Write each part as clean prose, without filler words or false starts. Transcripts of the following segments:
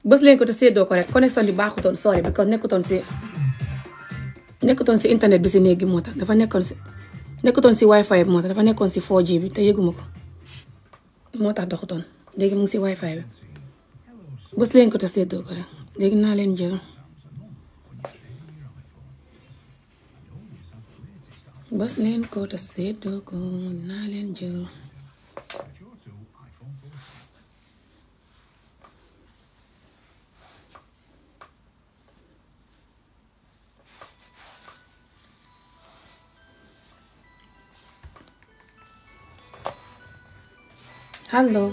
bës leen ko te séddoo ko rek connexion bi baaxutoon sorry because nekkutoon si internet bi si néeg gi moo tax dafa nekkutoon si wifi bi moo tax dafa nekkoon si 4G bi te yëguma ko moo tax doxutoon léegi mu ngi si wifi bi bës leen ko te séddoo ko rek léegi naa leen jël bës leen ko te séddoo ko naa leen jël Hello.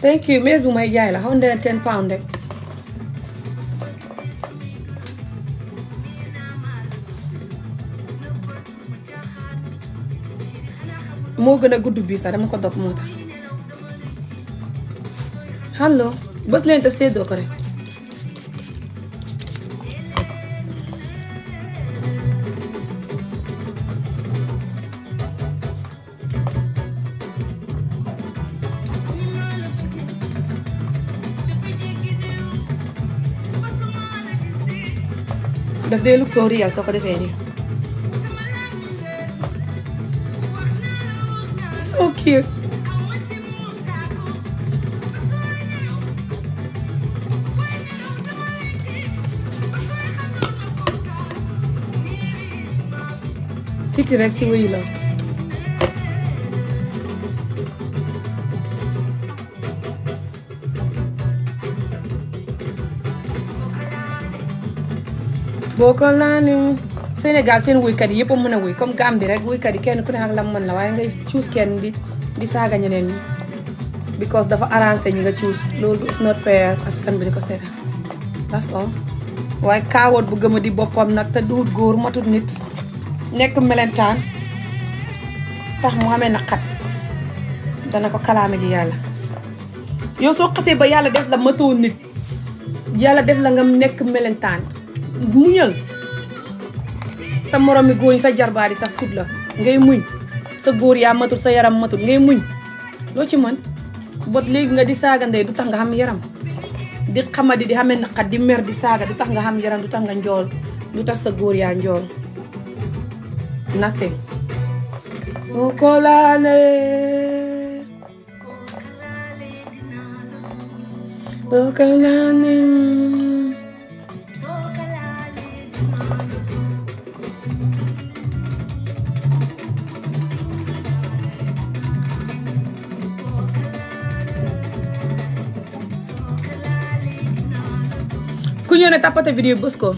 Thank you. Mes bu may jaay la 110 pound rek. moo gën a gudd bi sax dama ko dog moo tax allo bës leen te séddoo ko rek daf dee look so real soo ko defee nii so cute. Titi rek si wuyu la. boo ko laani Sénégal seen wuykat yi yëpp a mën a wuy comme Gambie rek wuykat yi kenn ku ne ak la mën la waaye ngay choose kenn di saaga ñeneen ñi because dafa arrangé ñi nga choose loolu is not fair askan bi di ko seetaan that's all waaye kaawoot bu gëm a di boppam nag te duut góor matut nit nekk melentaan tax mu amee naqat dana ko kalaame ji yàlla yow soo xasee ba yàlla def la matoo nit yàlla def la nga nekk melentaan muñal sa morom mi góor yi sa jarbaar yi sax sut la ngay muñ sa góor yaa matul sa yaram matul ngay muñ loo ci mën bot léegi nga di saaga ndey du tax nga xam yaram di xamadi di xamee naqat di mer di saaga du tax nga xam yaram du tax nga njool du tax sa góor yaa njool nothing boo ko laalee boo ko laalee ku ñëw ne tàppate vidéo bës ko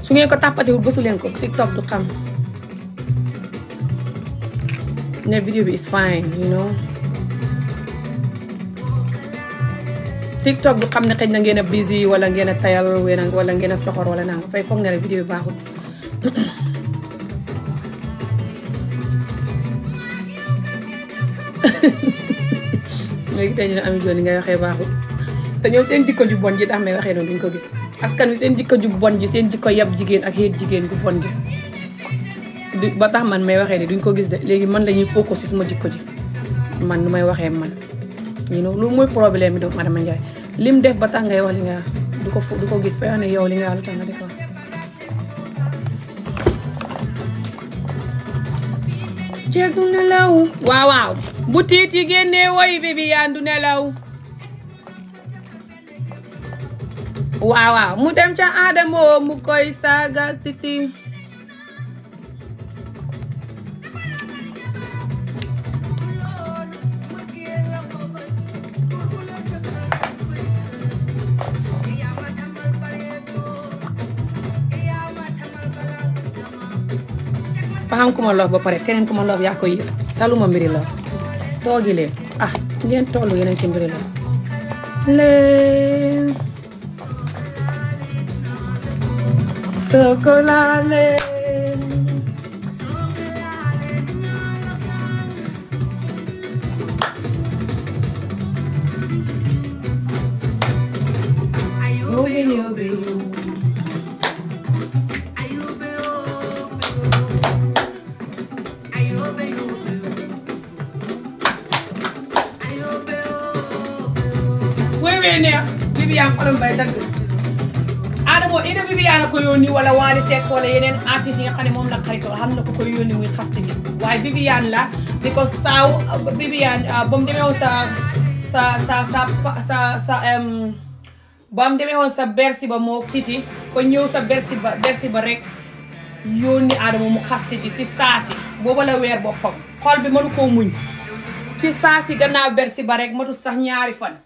su ngeen ko tàppatewul bësu leen ko TikTok du xam ne vidéo bi is fine you know TikTok du xam ne xëy na ngeen a busy wala ngeen a tayal wala ngeen a soxor wala naa nga fay foog ne rek vidéo bi baaxul léegi tey ñu ne Ami Jooni ngay waxee baaxul te ñoom seen jikko ju bon ji tax may waxee noonu duñ ko gis askan wi seen jikko ju bon ji seen jikko yab jigéen ak xeet jigéen gu bon ji ba tax man may waxee ni duñ ko gis de léegi man la ñuy focus ci suma jikko ji man nu may waxee man you know loolu mooy problème bi donc madame Ndiaye lim def ba tax ngay wax li nga du ko gis fay wax ne yow li nga wax lu tax nga def wax jeeg du nelaw waaw waaw bu tiit yi génnee woy Viviane du nelaw waaw waaw mu dem ca Adamo mu koy saaga titi fa xam ku ma loof ba pare keneen ku ma loof yaa koy yëg taluma mbiri loof toogi leen ah ngeen tollu yeneen ci mbiri loof leen Sokolale. Viviane xolam bay dagg Adamo ina Viviane ko yónni wala Wally Seck wala yeneen artistes yi nga xam ne moom la xaritoo xam na ko koy yónni muy xasti nit waaye Viviane la because saa Viviane ba mu demee woon ba mu demee woon sa Bercy ba moo Titi ko ñëw sa Bercy ba rek yónni Adamo mu xastiti si saasi booba la weer boppam xol bi mënu koo muñ ci saasi gannaaw Bercy ba rek matu sax ñaari fan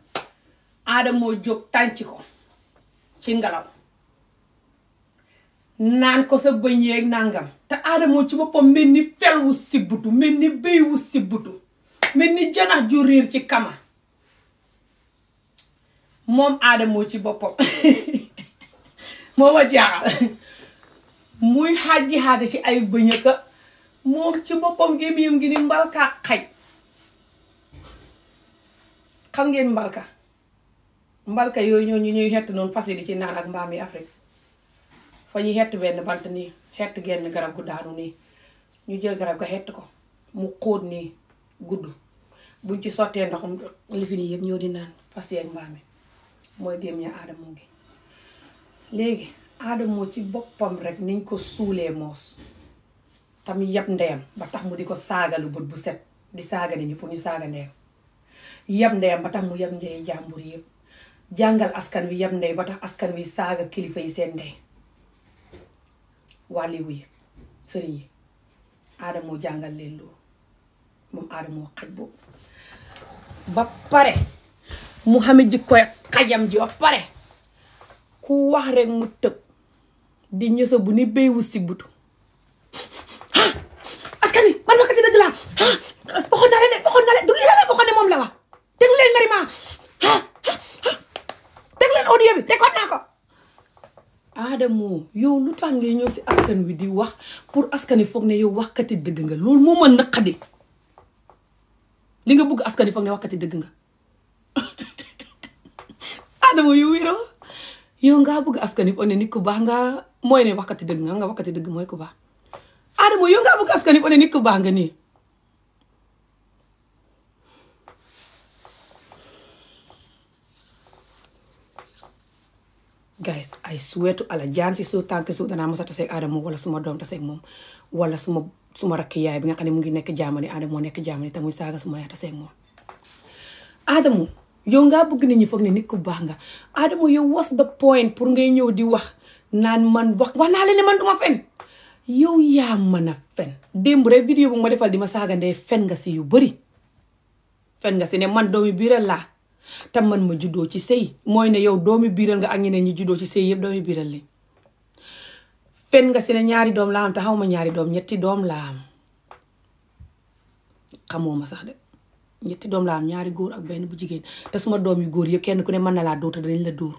Adamo jóg tànc ko ci ngelaw naan ko sa bëñ yeeg nangam te Adamo ci boppam mel ni fel wu sibbutu mel ni béy wu sibbutu mel ni janax ju riir ci kama moom Adamo ci boppam moo ma jaaxal muy xaaji ci ay bëñ ka moom ci boppam gémmiñam gi ni mbalka xaj xam ngeen mbalka yooyu ñooñu ñuy xett noonu fas yi di ci naan ak mbaam yi Afrique fa ñuy xett benn bant nii xett genn garab gu daanu nii ñu jël garab ga xett ko mu xóot nii gudd buñ ci sottee ndoxum lifin yi yëpp ñoo di naan fas yi ak mbaam yi mooy gémm ña Adamo gi léegi Adamo ci boppam rek niñ ko suulee moos tam yab ndeyam ba tax mu di ko saagalu bët bu set di saaga nit ñi pour ñu saaga ndeyam yab ndeyam ba tax mu yab ndey jàmbur yëpp jàngal askan wi yab ndey ba tax askan wi saaga kilifa yi seen ndey wàlli wuy sëriñ yi Adamo jàngal leen loolu moom Adamo xaj boobu ba pare mu xame jikkoy xajam ji ba pare ku wax rek mu tëb di ñësa bu ni béy wu si butu askan wi man waxati dëgg laa waxoon naa leen du lii la waxoon ne moom la wax déglu leen mariment déglu leen audio bi récolte naa ko Adamo yow lu tax ngay ñëw si askan wi di wax pour askan wi foog ne yow waxkati dëgg nga loolu moo ma naqadi li nga bëgg askan wi foog ne waxkati dëgg nga Adamo yow wéeroo yow ngaa bëgg askan wi foog ne nit ku baax nga mooy ne waxkati dëgg nga waxkati dëgg mooy ku baax Adamo yow ngaa bëgg askan wi foog ne nit ku baax nga nii guys I swear to Allah jaan si suuf tànk suuf danaa mos a taseeg Adamo wala suma doom taseeg moom wala suma rakk yaay bi nga xam ne mu ngi nekk jaamani Adamo nekk jaamani te muy saaga suma yaay taseeg moom Adamo yow ngaa bëgg nit ñi foog ne nit ku baax nga Adamo yow what's the point pour ngay ñëw di wax naan man wax naa leen ne man duma fen yow yaa mën a fen démb rek vidéo bu ma defal di ma saaga ndey fen nga si yu bëri fen nga si ne man doomi biiral laa te man ma juddoo ci sëy mooy ne yow doomi biiral nga ak ñeneen ñi juddoo ci sëy yëpp doomi biiral li fen nga si ne ñaari doom laa am te xaw ma ñaari doom ñetti doom laa am xamoo ma sax de ñetti doom laa am ñaari góor ak benn bu jigéen te suma doom yu góor yëpp kenn ku ne mën na laa dóor te dañ la dóor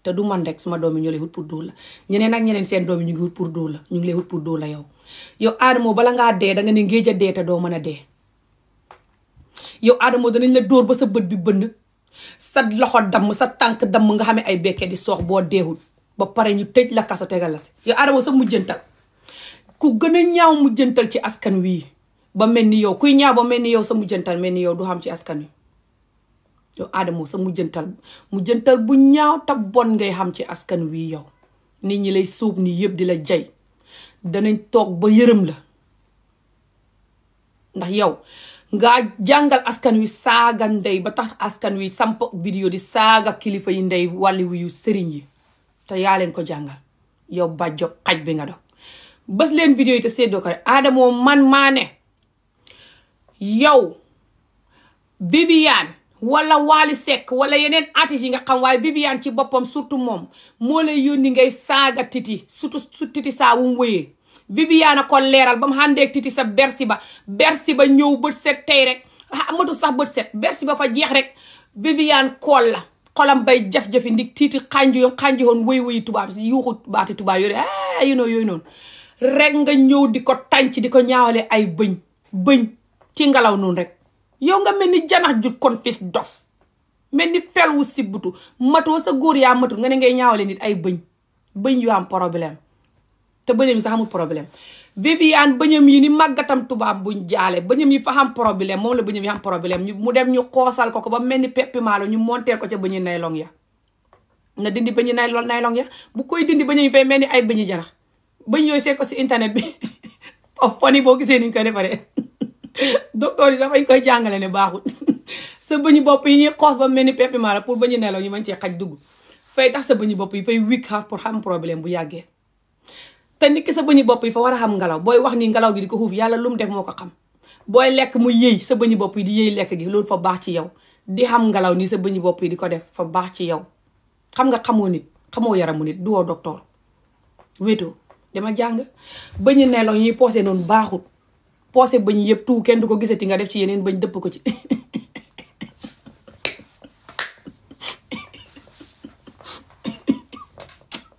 te du man rek suma doom yi ñoo lay wut pour dóor la ñeneen ak ñeneen seen doom yi ñu ngi wut pour dóor la ñu ngi lay wut pour dóor la yow Adamo bala ngaa dee danga ne ngéej a dee te doo mën a dee yow Adamo danañ la dóor ba sa bët bi bënn sa loxo damm sa tànk damm nga xamee ay bekkee di soox boo deewul ba pare ñu tëj la kaso tegal la si yow Adamo sa mujjantal ku gën a ñaaw mujjantal ci askan wi ba mel ni yow kuy ñaaw ba mel ni yow sa mujjantal mel ni yow du xam ci askan wi yow Adamo sa mujjantal bu ñaaw ta bon ngay xam ci askan wi yow nit ñi lay suub ni yëpp di la jay danañ toog ba yërëm la ndax yow nga jàngal askan wi saaga ndey ba tax askan wi samp vidéo di saaga kilifa yi ndey wàlli yu sëriñ yi te yaa leen ko jàngal yow bàjjo xaj bi nga do bés leen vidéo yi te seddoo ko rek Adamo man maa ne yow Viviane wala Wally Seck wala yeneen artistes yi nga xam waaye Viviane ci boppam surtout moom moo lay yónni ngay saaga Titi surtout su Titi saa wu mu wëyee Viviane ko leeral ba mu àndeeg Titi sa Bercy ba ñëw bët set tey rek amatu sax bët set Bercy ba fa jeex rek Viviane kool la xolam bay jaf-jafi ndig Titi xànji woon wëy tubaab si yuuxu baati tubaab yore yooyu noonu rek nga ñëw di ko tànc di ko ñaawale ay bëñ ci ngelaw noonu rek yow nga mel ni janax ju kon fis dof mel ni fel wu sibbutu matoo sa góor yaa matul nga ne ngay ñaawale nit ay bëñ yu am problème te bëñam yi sax amul problème Viviane bëñam yi ni màggatam tubaab buñ jaale bëñam yi fa am problème moom la bëñam yi am problème mu dem ñu xoosal ko ba mel ni peppi maalo ñu monteel ko ca bëñu naylon ya na dindi bëñu naylon ya bu koy dindi bëñam yi fay mel ni ay bëñu janax bëñ yooyu seet ko si internet bi foni boo gisee niñ koy defaree docteur yi sax fañ koy jàngale ne baaxul sa bëñu bopp yi ñuy xoos ba mel ni peppi maalo pour bëñu naylon ñu mën cee xaj dugg fay tax sa bëñu bopp yi fay weak xaaf pour xam problème bu yàggee te nit ki sa bëñu bopp yi fa war a xam ngelaw booy wax ni ngelaw gi di ko xuuf yàlla lu mu def moo ko xam booy lekk mu yëy sa bëñu bopp yi di yëy lekk gi loolu fa baax ci yow di xam ngelaw nii sa bëñu bopp yi di ko def fa baax ci yow xam nga xamoo nit xamoo yaramu nit du woo docteur wéetoo dama jàng bëñu nelaw ñuy poosé noonu baaxut poosé bëñ yëpp tout kenn du ko gisati nga def ci yeneen bëñ dëpp ko ci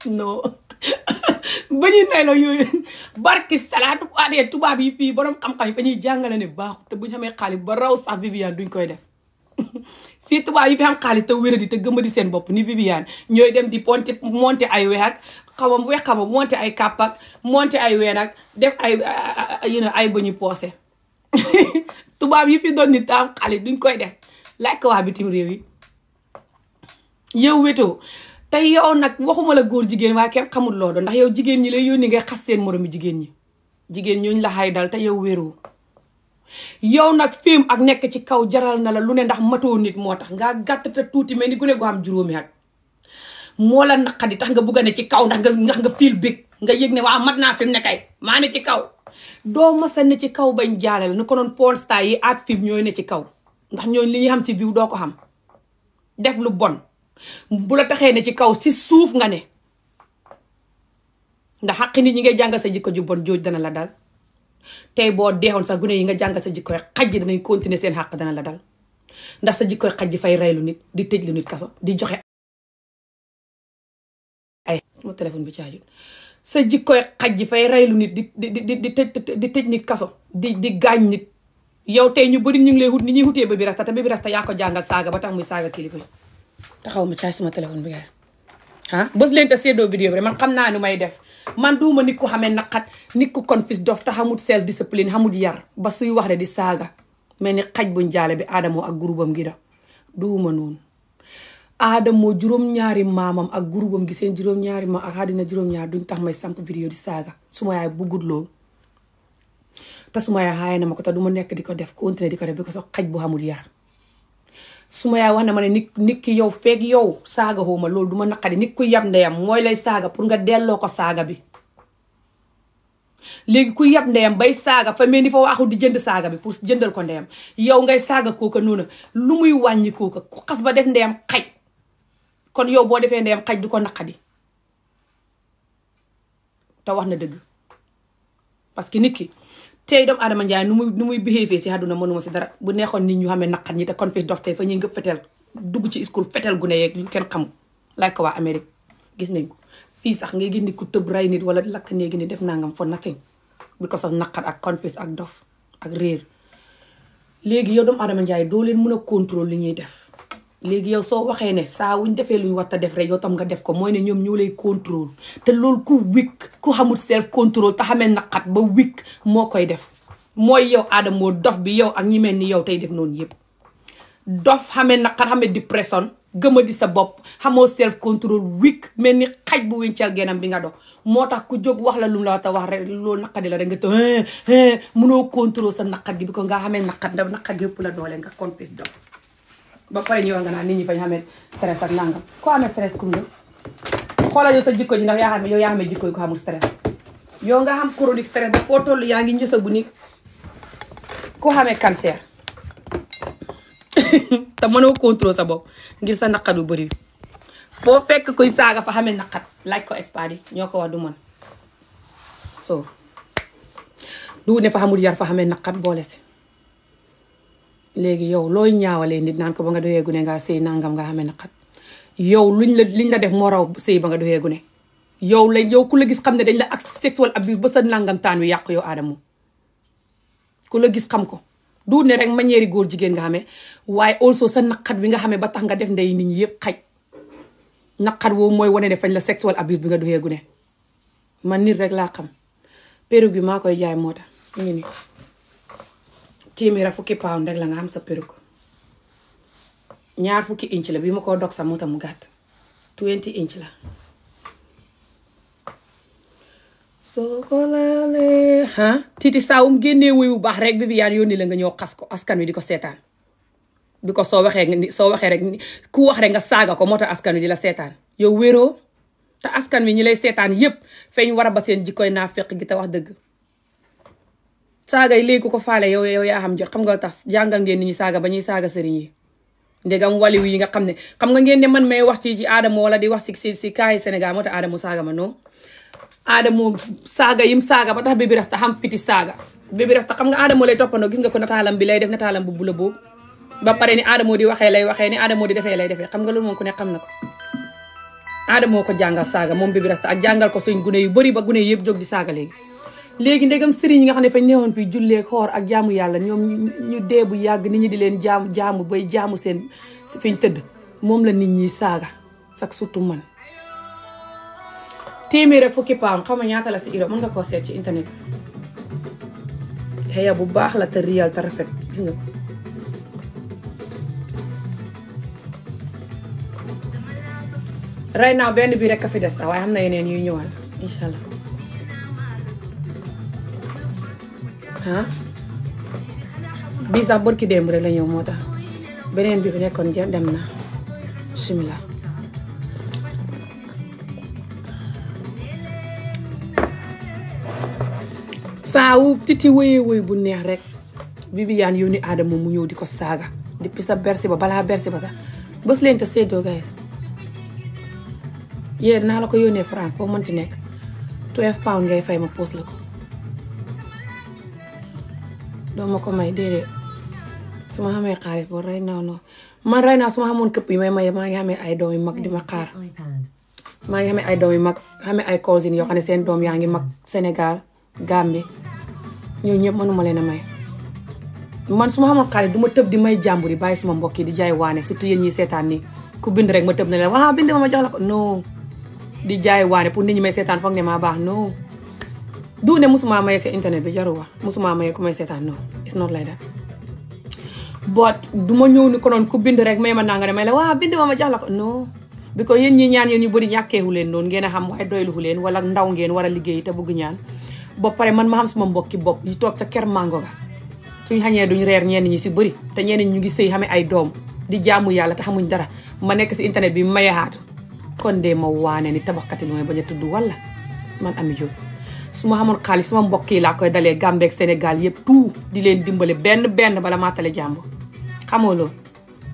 non bëñu nelaw yooyu barki salaatu adee tubaab yi fii borom xam-xam yi fa ñuy jàngale ne baaxut te bu ñu xamee xaalis ba raw sax Viviane duñ koy def fii tubaab yi fi am xaalis te wéradi te gëmadi seen bopp ni Viviane ñooy dem di monter ay weex ak xama monter ay kàpp ak monter ay ween ak def ay bëñu poosé tubaab yi fi doon nit te am xaalis duñ koy def laaj ko waa bitim réew yi yow wétoo te yow nag waxuma la góor jigéen waaye kenn xamul loolu ndax yow jigéen ñi lay yónni ngay xas seen moromi jigéen ñooñu la xay dal te yow wéroo yow nag film ak nekk ci kaw jaral na la lu ne ndax matoo nit moo tax nga gàtt te tuuti mel ni gune gu am juróomi at moo la naqadi tax nga bugg a ne ci kaw ndax nga feel big nga yëg ne waaw mat naa film ne kay maa ne ci kaw doo masa ne ci kaw bañ jaale la nu ko noon porn star yi ak film ñooy ne ci kaw ndax ñooñu li ñuy xam ci view doo ko xam def lu bon bu la taxee ne ci kaw si suuf nga ne ndax xaqi nit ñi ngay jàngal sa jikko ju bon jooj dana la dal tey boo deexoon sax gune yi nga jàngal sa jikkoy xaj ji danañ continuer seen xàq dana la dal ndax sa jikkoy xaj ji fay reylu nit di tëj lu nit kaso di joxe ay sama téléphone bi caajut sa jikkoy xaj ji fay reylu nit di tëj nit kaso di gaañ nit yow tey ñu bëri ñu ngi lay wut ni ñuy wutee Baby Rasta te Baby Rasta yaa ko jàngal saaga ba tax muy saaga kilifa yi taxaw ma caaj sama téléphone bi gaay bës leen te seddoo vidéo bi man xam naa nu may def man duuma nit ku xamee naqat nit ku confis dof te xamut self discipline xamut yar ba suy wax rek di saaga mel ni xaj buñ jaale bi Adamo ak groupam gi da duuma noonu Adamo juróom-ñaari maamam ak groupam gi seen juróom-ñaari maam ak àddina juróom-ñaar duñ tax may samp vidéo di saaga suma yaay buggut loolu te suma yaay xaaye na ma ko te du ma nekk di ko def continuer di ko def bi ko sax xaj bu xamul yar suma yaay wax na ma ne nit ki yow feeg yow saaga xooma loolu du ma naqari nit ku yab ndeyam mooy lay saaga pour nga delloo ko saaga bi léegi ku yab ndeyam bay saaga fa mel ni fa waaxu di jënd saaga bi pour jëndal ko ndeyam yow ngay saaga kooka noonu lu muy wàññi kooka ku xas ba def ndeyam xaj kon yow boo defee ndeyam xaj du ko naqadi te wax na dëgg parce que nit ki tey doomu Adama Njaay nu muy behavior si àdduna mënuma si dara bu neexoon nit ñu xamee naqar ñi te kon fi dof tey fa ñuy ngëp fetel dugg ci school fetel gu ne yeeg yu kenn xamul laaj ko waa Amérique gis nañ ko fii sax ngay gis nit ku tëb ray nit wala lakk néegi ni def nangam for nothing because of naqar ak confis ak dof ak réer léegi yow doomu Adama Njaay doo leen mën a contrôle li ñuy def léegi yow soo waxee ne saa wuñ defee luñ war a def rek yow tam nga def ko mooy ne ñoom ñoo lay contrôle te loolu ku wik ku xamul self contrôle te xamee naqat ba wik moo koy def mooy yow Adamo dof bi yow ak ñi mel ni yow tey def noonu yëpp dof xamee naqat xamee dépression gëma di sa bopp xamoo self contrôle wik mel ni xaj bu wincal genam bi nga dox moo tax ku jóg wax la lu mu la ta wax rek loolu naqadi la rek nga te mënoo contrôle sa naqat gi bi ko nga xamee naqat ndax naqat gi yëpp la doole nga confis dof ba pare ñëw nga naan nit ñi fañ xamee stress ak nangam ko amee stress kum nga xoolal yow sa jikko ji ndax yaa xamee jikko yi ko xamul stress yow nga xam chronique stress ba foo toll yaa ngi njësa bu ni ko xamee cancer te mënoo contrôle sa bopp ngir sa naqat bu bëri foo fekk kuy saaga fa xamee naqat laaj ko expert yi ñoo ko wax du man so du ne fa xamul yar fa xamee naqat boole si léegi yow looy ñaawalee nit naan ko ba nga doyee gune nga sëy nangam nga xamee naqat yow liñ la def moo raw sëy ba nga doyee gune yow ku la gis xam ne dañ la ak sexual abuse ba sa nangamtaan wi yàqu yow Adamo ku la gis xam ko du ne rek manière góor jigéen nga xamee waaye also sa naqat bi nga xamee ba tax nga def ndey nit ñi yëpp xaj naqat woowu mooy wane ne fañ la sexual abuse bi nga duxee gune man nit rek laa xam perruque bi maa koy jaay moo tax ngi ni téeméer fukki pound rek la nga xam sa perruque 2 fukki inch la bi ma ko dog sax moo tax mu gàtt 20 inch la soo ko laalee titi saawum génnee wuy bu baax rek Viviane yónni la nga ñëw xas ko askan wi di ko seetaan bi ko soo waxee rek ku wax rek nga saaga ko moo tax askan wi di la seetaan yow wéroo te askan wi ñi lay seetaan yépp feeñ war a ba seen jikkoy naa fekk gi te wax dëgg saaga yi léegi ku ko faale yow yaa xam jot xam nga tax jàngal ngeen nit ñi saaga ba ñuy saaga sëriñ yi ndegam waliw yi nga xam ne xam nga ngeen ne man may wax ci Adamo wala di wax si kaay Sénégal moo tax Adamo saaga ma non Adamo saaga yim saaga ba tax Baby Rasta xam fiti saaga Baby Rasta xam nga Adamo lay toppandoo gis nga ko nataalam bi lay def nataalam bu bula boobu ba pare ni Adamo di waxee lay waxee ni Adamo di defee lay defee xam nga loolu moom ku ne xam na ko Adamo ko jàngal saaga moom Baby Rasta ak jàngal ko suñ gune yu bari ba gune yëpp jóg di saaga léegi ndegam sëriñ yi nga xam ne fañ newoon fii jullee xoor ak jaamu yàlla ñoom ñu dee bu yàgg nit ñi di leen jaamu bay jaamu seen fiñ tëdd moom la nit ñi saaga sax surtout man téeméer rek fukki paam xam nga ñaata la si euro mën nga koo seet ci internet xëya bu baax la te riyal te rafet gis nga ko right now benn bi rek a fi des waaye xam na yeneen yuy ñëwaat incha allah bii sax bërki démb rek la ñëw moo tax beneen bi fi nekkoon dem na bismillah saawu titi wéyee wéy bu neex rek Viviane yónni Adamo mu ñëw di ko saaga depuis sa bersi ba balaa bersi ba sax bës leen te seddoo guys yéen naa la ko yónnee France boo mënti nekk 12 pound ngay fay ma poos la ko doo ma ko may déedéet su ma xamee xaalis boo rey naa non man rey naa su ma xamoon këpp yi may maye maa ngi xamee ay doom yu mag di ma xaar maa ngi xamee ay doom yu mag xamee ay cousines yoo xam ne seen doom yaa ngi mag Sénégal Gambie ñooñu ñëpp mënuma leen a may man su ma xamoon xaalis du ma tëb di may jàmbur yi bàyyi suma mbokk yi di jaay waane surtout yéen ñi seetaan nii ku bind rek ma tëb na leen waaw bind ma jox la ko non di jaay waane pour nit ñi may seetaan foog ne maa baax non du ne musuma maye si internet bi jaru wax musuma maye ku may seetaan non it's not like that but du ma ñëw ni ko noonu ku bind rek may ma naa nga ne may la waaw bind ma jox la ko non bi ko yéen ñi ñaan yéen ñu bëri ñàkkeewu leen noonu ngeen a xam waaye doyluwu leen wala ndaw ngeen war a liggéey te bëgg ñaan ba pare man ma xam suma mbokki bopp yi toog ca ker mango ga suñ xañee duñ reer ñenn ñi si bëri te ñenn ñu ngi sëy xamee ay doom di jaamu yàlla te xamuñ dara ma nekk si internet bi maye haatu kon de ma waane ni tabaxkati lu may bañ a tudd wala man Ami Jóob su ma xamoon xaalis sama mbokk yi laa koy dalee Gambie ak Sénégal yëpp tout di leen dimbale benn bala maatale jàmbur xamoo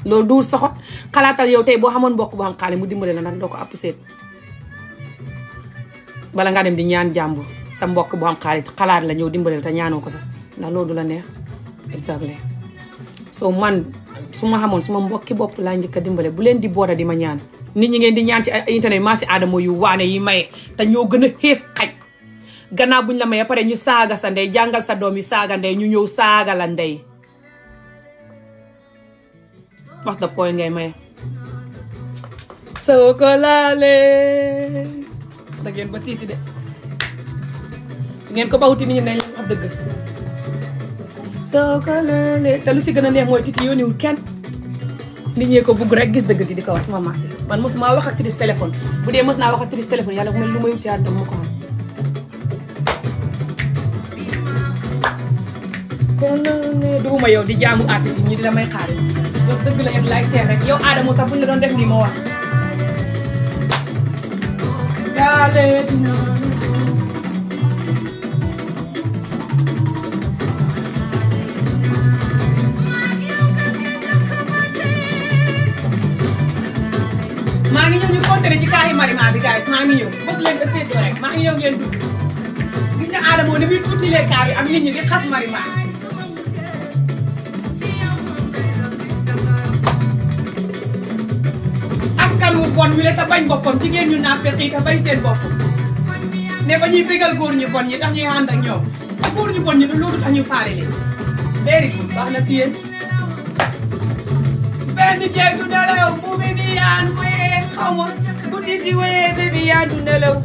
loolu duur soxot xalaatal yow tey boo xamoon mbokk boo xam xaalis mu dimbale la ndax doo ko app seet bala ngaa dem di ñaan jàmbur sa mbokk boo xam xaalis xalaat la ñëw dimbale la te ñaanoo ko sax ndax loolu du la neex exactement so man su ma xamoon suma mbokki bopp laa njëkk a dimbale bu leen di booda di ma ñaan nit ñi ngeen di ñaan ci internet maa si Adamo yu waane yi maye te ñoo gën a xees xaj gannaaw buñ la maye pare ñu saaga sa ndey jàngal sa doom yi saaga ndey ñu ñëw saaga la ndey what's the point ngay maye soo ko laalee da ngeen ba tiiti de ngeen ko bawuti nit ñi nañ wax dëgg soo ko laalee te lu si gën a neex mooy titi yónniwul kenn nit ñee ko bugg rek gis dëgg di ko wax sama marché man mosuma wax ak actrice téléphone bu dee mos naa wax ak actrice téléphone yàlla bu mel lu ma yut si àdduna ma ko xam kon duguma yow di jaamu artiste yi ñu di la may xaalis yow dëgg la yéen laay seet rek yow Adamo sax buñ la doon def nii ma wax daale dina maa ngi ñëw ñu continuer ci kaayi marima bi guys maa ngi ñëw bos leen ko séddoo rek maa ngi ñëw ngeen dugg gis nga Adamo ni muy tuutilee kaa bi am nit ñi di xas marima askan wu bon wi la te bañ boppam jigéen ñu naa fekk te bañ seen bopp ne ba ñuy bégal góor ñu bon ñi tax ñuy ànd ak ñoom te góor ñu bon ñi du loolu tax ñu faale leen very good baax na si yéen benn jeeg du nelaw mu bi yaan wee xaw ma bu titi wee bi yaan du nelaw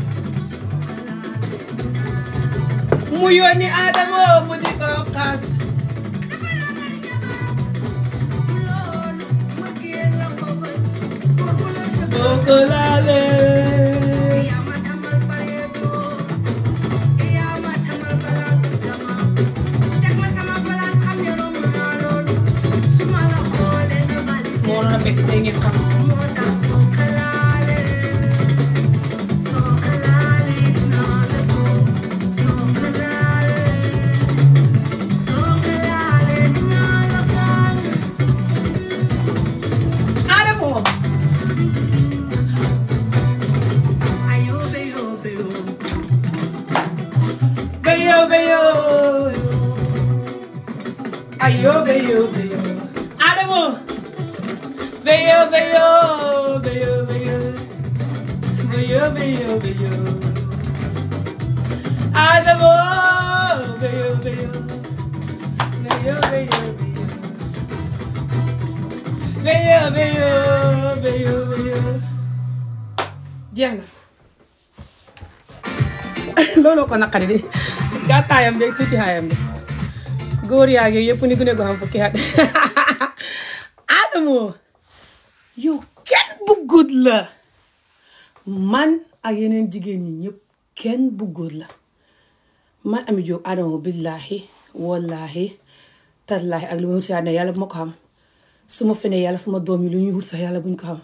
mu yónni Adamo mu di ko xaas boo ko laalee moo na bekk tey ngeen xam ayo beyo beyo Adamo beyo beyo beyo beyo beyo beyo beyo Adamo beyo beyo beyo beyo beyo beyo beyo beyo jeex na looloo ko naqari di gàttaayam beeg tuuti xaayam bi góor yaa ngi yëpp ni gune go xam fukki at Adamo yow kenn bëggut la man ak yeneen jigéen ñi ñëpp kenn bëggut la man Ami Jobe Adamo billahi wallahi tallahi ak lu ma wut si àddina yàlla bu ma ko xam su ma fenee yàlla sama doom yi lu ñuy wut sax yàlla buñ ko xam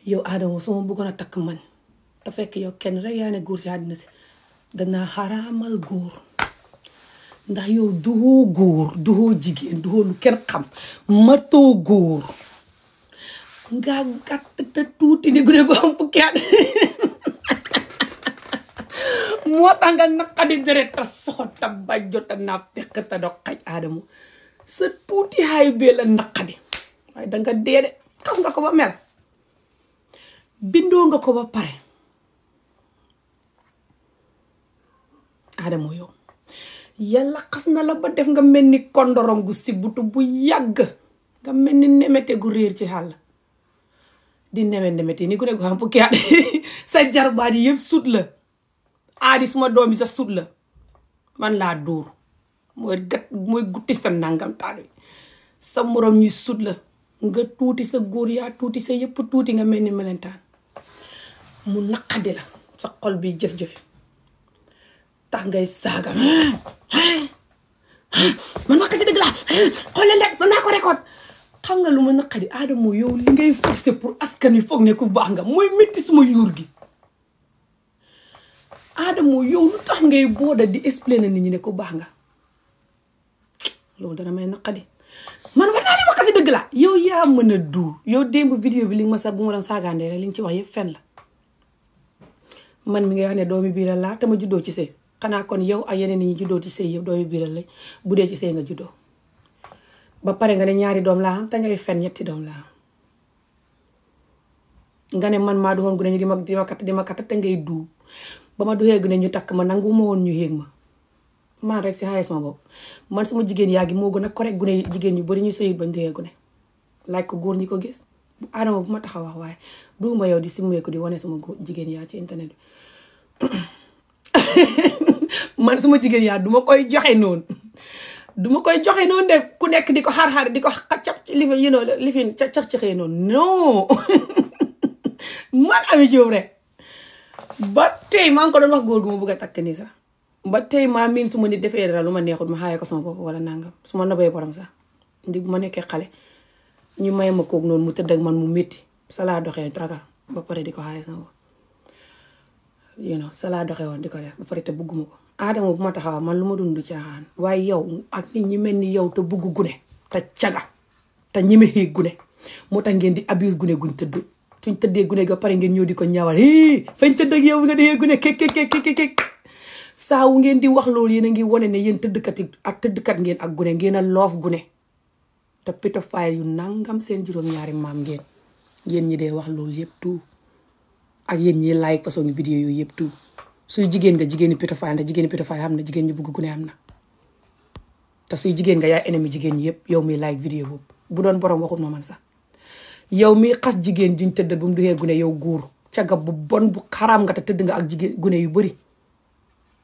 yow Adamo su ma bëggoon a takk man te fekk yow kenn rek yaa ne góor si àddina si danaa xaraamal góor ndax yow duhoo góor duhoo jigéen duhoo lu kenn xam matoo góor nga gàtt te tuuti ni gune ko am fukki at moo tax nga naqadi deret ta soxota ba jota naa fekk te do xaj Adamo sa tuuti xaay bee la naqadi waaye danga dee de xas nga ko ba mel bindoo nga ko ba pare Adamo yow yàlla xas na la ba def nga mel ni kondorong gu sibbutu bu yàgg nga mel ni nemete gu réer ci xàll di nemete ni ku ne ko xam fukki at sa jarbaat yi yëpp sut la aadi suma doom yi sa sut la man laa dóor mooy gutti sa nangam taal wi sa morom ñi sut la nga tuuti sa góor yaa tuuti sa yëpp tuuti nga mel ni melentaan mu naqadi la sa xol bi jëf-jëfi tax ngay saaga man wax dëgg la xool leen rek man maa ko récolte xam nga lu ma naqadi Adamo yow li ngay forcer pour askan wi foog ne ku baax nga mooy métti suma yuur gi Adamo yow lu tax ngay booda di expliquer nit ñi ne ku baax nga loolu dana may naqadi man war naa li wax dëgg la yow yaa mën a duur yow démb vidéo bi li nga ma sax bu ma doon saagaandee rek li nga ci wax yëpp fen la man mi ngay wax ne doomi biiral laa te ma juddoo ci sëy xanaa kon yow ak yeneen ñi juddoo ci sëy yëpp doomi biiral lañ bu dee ci sëy nga juddoo ba pare nga ne ñaari doom laa am te ngay fen ñetti doom laa am nga ne man maa doxoon gune ñu di ma kat te ngay duub ba ma doxee gune ñu takk ma nangu ma woon ñu yéeg ma man rek si xaaye sama bopp man suma jigéen yaa gi moo gën a correct gune jigéen ñu bari ñu sëyit bañ doxee gune laaj ko góor ñi ko gis Adamo bu ma taxaw wax waaye duuma yow di simuweeku di wane sama jigéen yaa ci internet bi man suma jigéen yaa duma koy joxe noonu de ku nekk di ko xar-xar di ko xacab ci lifin cax-caxee noonu non man Ami Jobe rek ba tey maa ngi ko doon wax góor gu ma bëgg a takk nii sax ba tey maa miin su ma nit defee dara lu ma neexul ma xaayee ko sama bopp wala nangam su ma nobee borom sax ndi bu ma nekkee xale ñu may ma koog noonu mu tëdd ak man mu métti sa laa doxee ragal ba pare di ko xaayee sama bopp sa laa doxee woon di ko def ba pare te bugguma ko Adamo bu ma taxaw man lu ma dund caaxaan waaye yow ak nit ñi mel ni yow te bugg gune te caga te ñime xii gune moo tax ngeen di abuse gune guñ tëdd suñ tëddee gune ga pare ngeen ñëw di ko ñaawal fañ tëdd ak yow nga dee gune kek saa wu ngeen di wax loolu yéen a ngi wane ne yéen tëddkat ngeen ak gune ngeen a loof gune te pédophile yu nangam seen juróom-ñaari maam ngeen yéen ñi dee wax loolu yëpp tout ak yéen ñi like façon vidéo yooyu yëpp tout suy jigéen nga jigéen ñi pédophile ndax jigéen ñi pédophile xam na jigéen ñi bugg gune am na te suy jigéen nga yaay ennemi jigéen ñi yëpp yow mi like vidéo boobu bu doon borom waxut ma man sax yow mi xas jigéen juñ tëdd bu mu duxee gune yow góor caga bu bon bu xaraam nga te tëdd nga ak jigéen gune yu bëri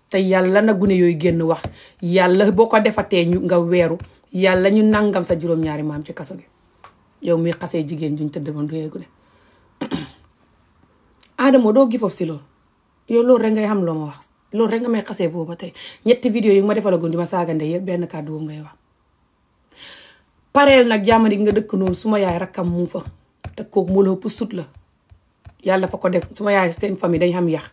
te yàlla na gune yooyu génn wax yàlla boo ko defatee ñu nga weeru yàlla ñu nangam sa juróom-ñaari maam ci kaso gi yow mi xasee jigéen juñ tëdd ba mu duxee gune Adamo doo give up si loolu yow loolu rek ngay xam loo ma wax loolu rek nga may xasee boobu ba tey ñetti vidéo yi ma defalagoon di ma saagande yëpp benn kàddu boobu ngay wax pareel nag jaamani nga dëkk noonu suma yaay rakkam mu fa te kooku moo la ëpp sut la yàlla fa ko def suma yaay seen famille dañ xam yax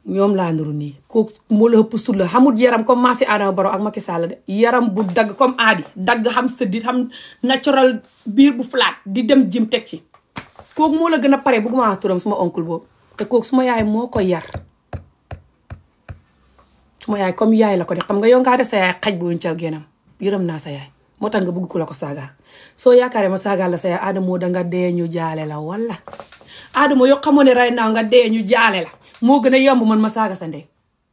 ñoom laa nuru nii kooku moo la ëpp sut la xamul yaram comme Massi Adama Barrow ak Macky Sall de yaram bu dagg comme aadi dagg xam sëddit xam natural biir bu flat di dem jim teg ci kooku moo la gën a pare bëgguma wax turam suma oncle boobu te kooku suma yaay moo ko yar suma yaay comme yaay la ko def xam nga yow ngaa def sa yaay xaj bu wuncal génnam yërëm naa sa yaay moo tax nga bëgg ku la ko saaga soo yaakaaree ma saaga la sa yaay Adamo danga dee ñu jaale la wala Adamo yoo xamoo ne right now nga dee ñu jaale la moo gën a yomb man ma saaga sa ndey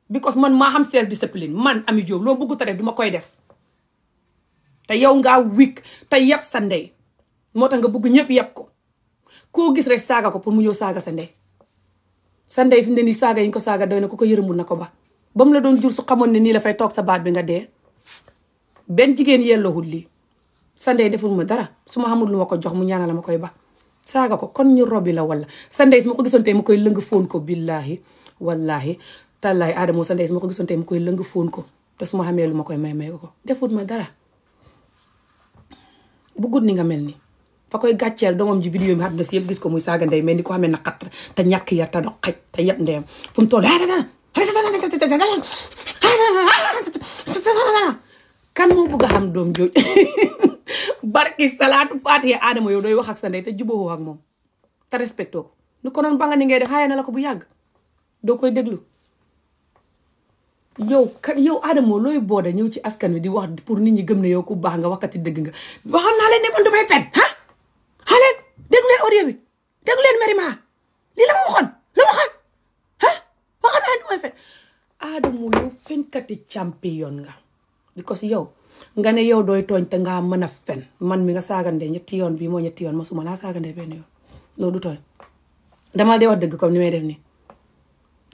because man maa xam self discipline man Ami Jobe loo bëggu ta def duma koy def te yow ngaa weak te yeb sa ndey moo tax nga bëgg ñëpp yeb ko koo gis rek saaga ko pour mu ñëw saaga sa ndey fi mu ne nii saaga yi nga ko saaga doy na ku ko yërëmul na ko ba mu la doon jur su xamoon ne nii la fay toog sa baat bi nga dee benn jigéen yelloowul lii sa ndey deful ma dara su ma xamul lu ma ko jox mu ñaanal ma koy ba saaga ko kon ñu robi la wala sa ndey su ma ko gisoon tey mu koy lëng fóon ko billahi wallahi tallaay Adamo sa ndey su ma ko gisoon tey mu koy lëng fóon ko te su ma xamee lu ma koy may ko deful ma dara bu gudd ni nga mel ni fa koy gàcceel doomam ji vidéo mi àdduna si yëpp gis ko muy saaga ndey mais ni ko xamee na xat te ñàkk yar te dox xaj te yeb ndeyam fu mu toll kan moo bëgg a xam doom jooj barki salaatu faatiha Adamo yow dooy wax ak sa ndey te jubóowoo ak moom te respecté ko nu ko noon ba nga ni ngay def xaaye na la ko bu yàgg doo koy déglu yow Adamo looy booda ñëw ci askan wi di wax pour nit ñi gëm ne yow ku baax nga waxati dëgg nga waxoon naa leen ne man damay fen xaaleen déglu leen audio bi déglu leen Merima lii la ma waxoon waxoon naa damay fen Adamo yow fenkati champion nga because yow nga ne yow dooy tooñ te nga mën a fen man mi nga saagande ñetti yoon bii moo ñetti yoon ma suma laa saagande benn yoon loolu du tooñ dama dee wax dëgg comme ni may def nii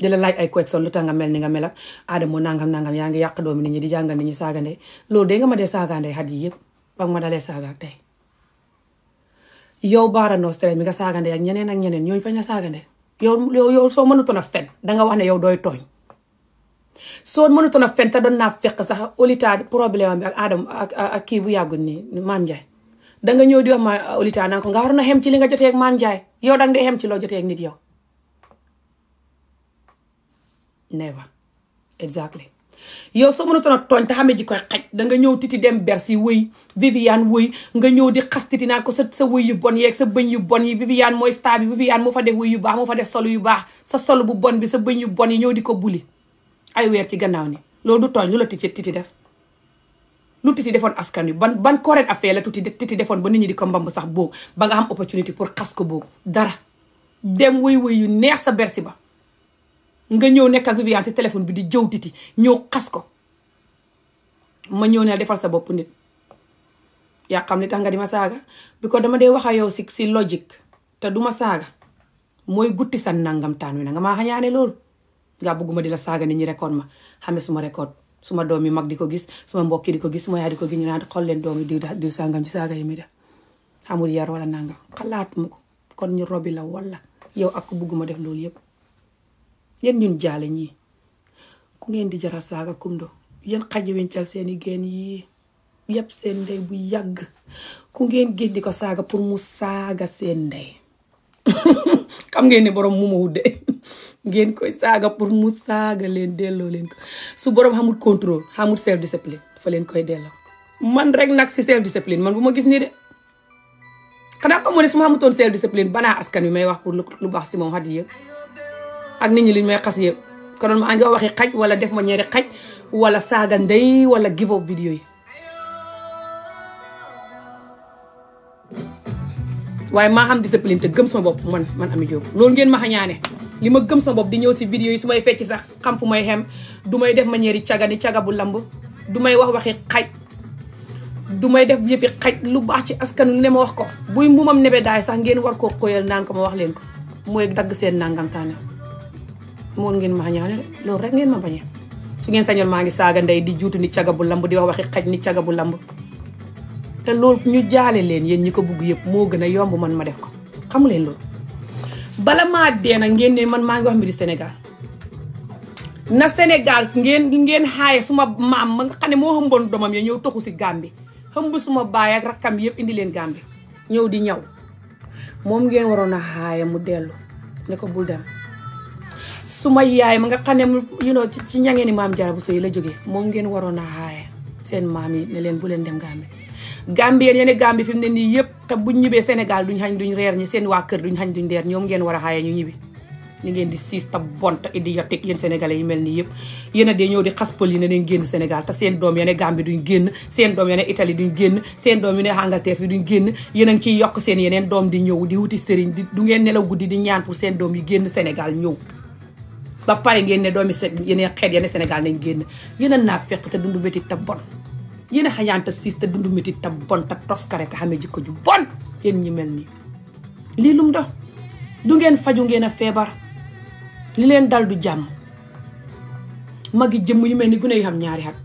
di la laaj ay question lu tax nga mel ni nga mel ak Adamo nangam yaa ngi yàq doomi nit ñi di jàngal nit ñi saagande loolu de nga ma dee saagande xat yi yëpp ba ma dalee saaga ak tey yow Bara No Stress mi nga saagande ak ñeneen ñooñu fañ la saagande yow soo mënutoon a fen danga wax ne yow dooy tooñ soo mënutoon a fen te doon naa fekk sax Olita problème bi ak Adamo ak kii bu yàggul nii Mame Ndiaye danga ñëw di wax ma Olita nanga ko nga waroon a xem ci li nga jotee ak Mame Ndiaye yow danga dee xem ci loo jotee ak nit yow never exactly yow soo mënutoon a tooñ te xamee ji koy xaj danga ñëw titi dem Bercy wëy Viviane wëy nga ñëw di xas titi naan ko sa wëy yu bon yeeg sa bëñ yu bon yi Viviane mooy star bi Viviane moo fa def wëy yu baax moo fa def solo yu baax sa solo bu bon bi sa bëñ yu bon yi ñëw di ko buli ay weer ci gannaaw ni loolu du tooñ lu la titi def lu titi defoon askan wi ban correct affaire la titi defoon ba nit ñi di ko mbamb sax boobu ba nga am opportunité pour xas ko boobu dara dem wëy yu neex sa Bercy ba nga ñëw nekk ak Viviane ci téléphone bi di jëw titi ñëw xas ko ma ñëw ne defal sa bopp nit yaa xam ni tax nga di ma saaga bi ko dama dee wax a yow si logique te du ma saaga mooy gutti sa nangam taan wi na nga maa xañaane loolu nga bëgguma di la saaga nit ñi record ma xame suma record suma doom yi mag di ko gis suma mbokki di ko gis suma yaay di ko gis ñu naan xool leen doom yi diw sangam ci saaga yi mi def xamul yar wala nangam xalaatuma ko kon ñu robi la wala yow ak ku bëgguma def loolu yëpp yéen ñun jaale ñii ku ngeen di jara saaga kumdo yéen xaj wencal seeni génn yi yëpp seen ndey bu yàgg ku ngeen gis di ko saaga pour mu saaga seen ndey xam ngeen ne borom mu ma wudde ngeen koy saaga pour mu saaga leen delloo leen ko su borom xamul contrôle xamul self discipline fa leen koy delloo man rek nag si self discipline man bu ma gis nii de xanaa xamoo ne su ma xamutoon self discipline banaa askan wi may wax pour lu baax si moom xat yi yëpp ak nit ñi liñ may xas yëpp konoon ma nga waxi xaj wala def ma ñeeri xaj wala saaga ndey wala give up vidéo yi waaye maa xam discipline te gëm sama bopp man Ami Jobe loolu ngeen ma xañaane li ma gëm sama bopp di ñëw si vidéo yi su may fecc sax xam fu may xem du may def manière yi caga ni caga bu lamb du may wax waxi xaj du may def yëfi xaj lu baax ci askanu ne ma wax ko buy mbumam nebe daay sax ngeen war koo xóoyal naan ko ma wax leen ko mooy dagg seen nangamtaane moon ngeen ma ñaane loolu rek ngeen ma bañee su ngeen sañoon maa ngi saaga ndey di juutu ni caga bu lamb di wax waxi xaj ni caga bu lamb te loolu ñu jaale leen yéen ñi ko bugg yëpp moo gën a yomb man ma def ko xamu leen loolu bala maa dee nag ngeen ne man maa ngi wax mbiri Sénégal na Sénégal ngeen xaaye suma maam ma nga xam ne moo xëmboon doomam ya ñëw toxu si Gàmbi xëmb suma baay ak rakkam yëpp indi leen Gàmbi ñëw di ñaw moom ngeen waroon a xaaye mu dellu ne ko bul dem suma yaay ma nga xam ne ci ñangee ni maam Jaara Buso yi la jógee moom ngeen waroon a xaaye seen maam yi ne leen bu leen dem Gàmbi Gambien yene Gambie fi mu ne nii yëpp te buñ ñibbee Sénégal duñ xañ duñ reer ñi seen waa kër duñ xañ duñ reer ñoom ngeen war a xaaye ñu ñibbi ñu ngeen di siis ta bon te idiotique yéen sénégalais yi mel nii yëpp yéen a dee ñëw di xas pël yi ne leen génn Sénégal te seen doom yene Gambie duñ génn seen doom yene Italie duñ génn seen doom yi ne Angleterre fi duñ génn yéen a ngi ciy yokk seen yeneen doom di ñëw di wuti sëriñ du ngeen nelaw guddi di ñaan pour seen doom yi génn Sénégal ñëw ba pare ngeen ne doomi yeneen xeet yene Sénégal nañ génn yéen a naa fekk te dundu métti ta bon yéen a xañaanta siis te dundu métti ta bon te toskare te xamee jikko ju bon yéen ñi mel nii lii lum dox du ngeen faju ngeen a feebar li leen dal du jàmm magi jëmm yu mel ni gune yu xam ñaari at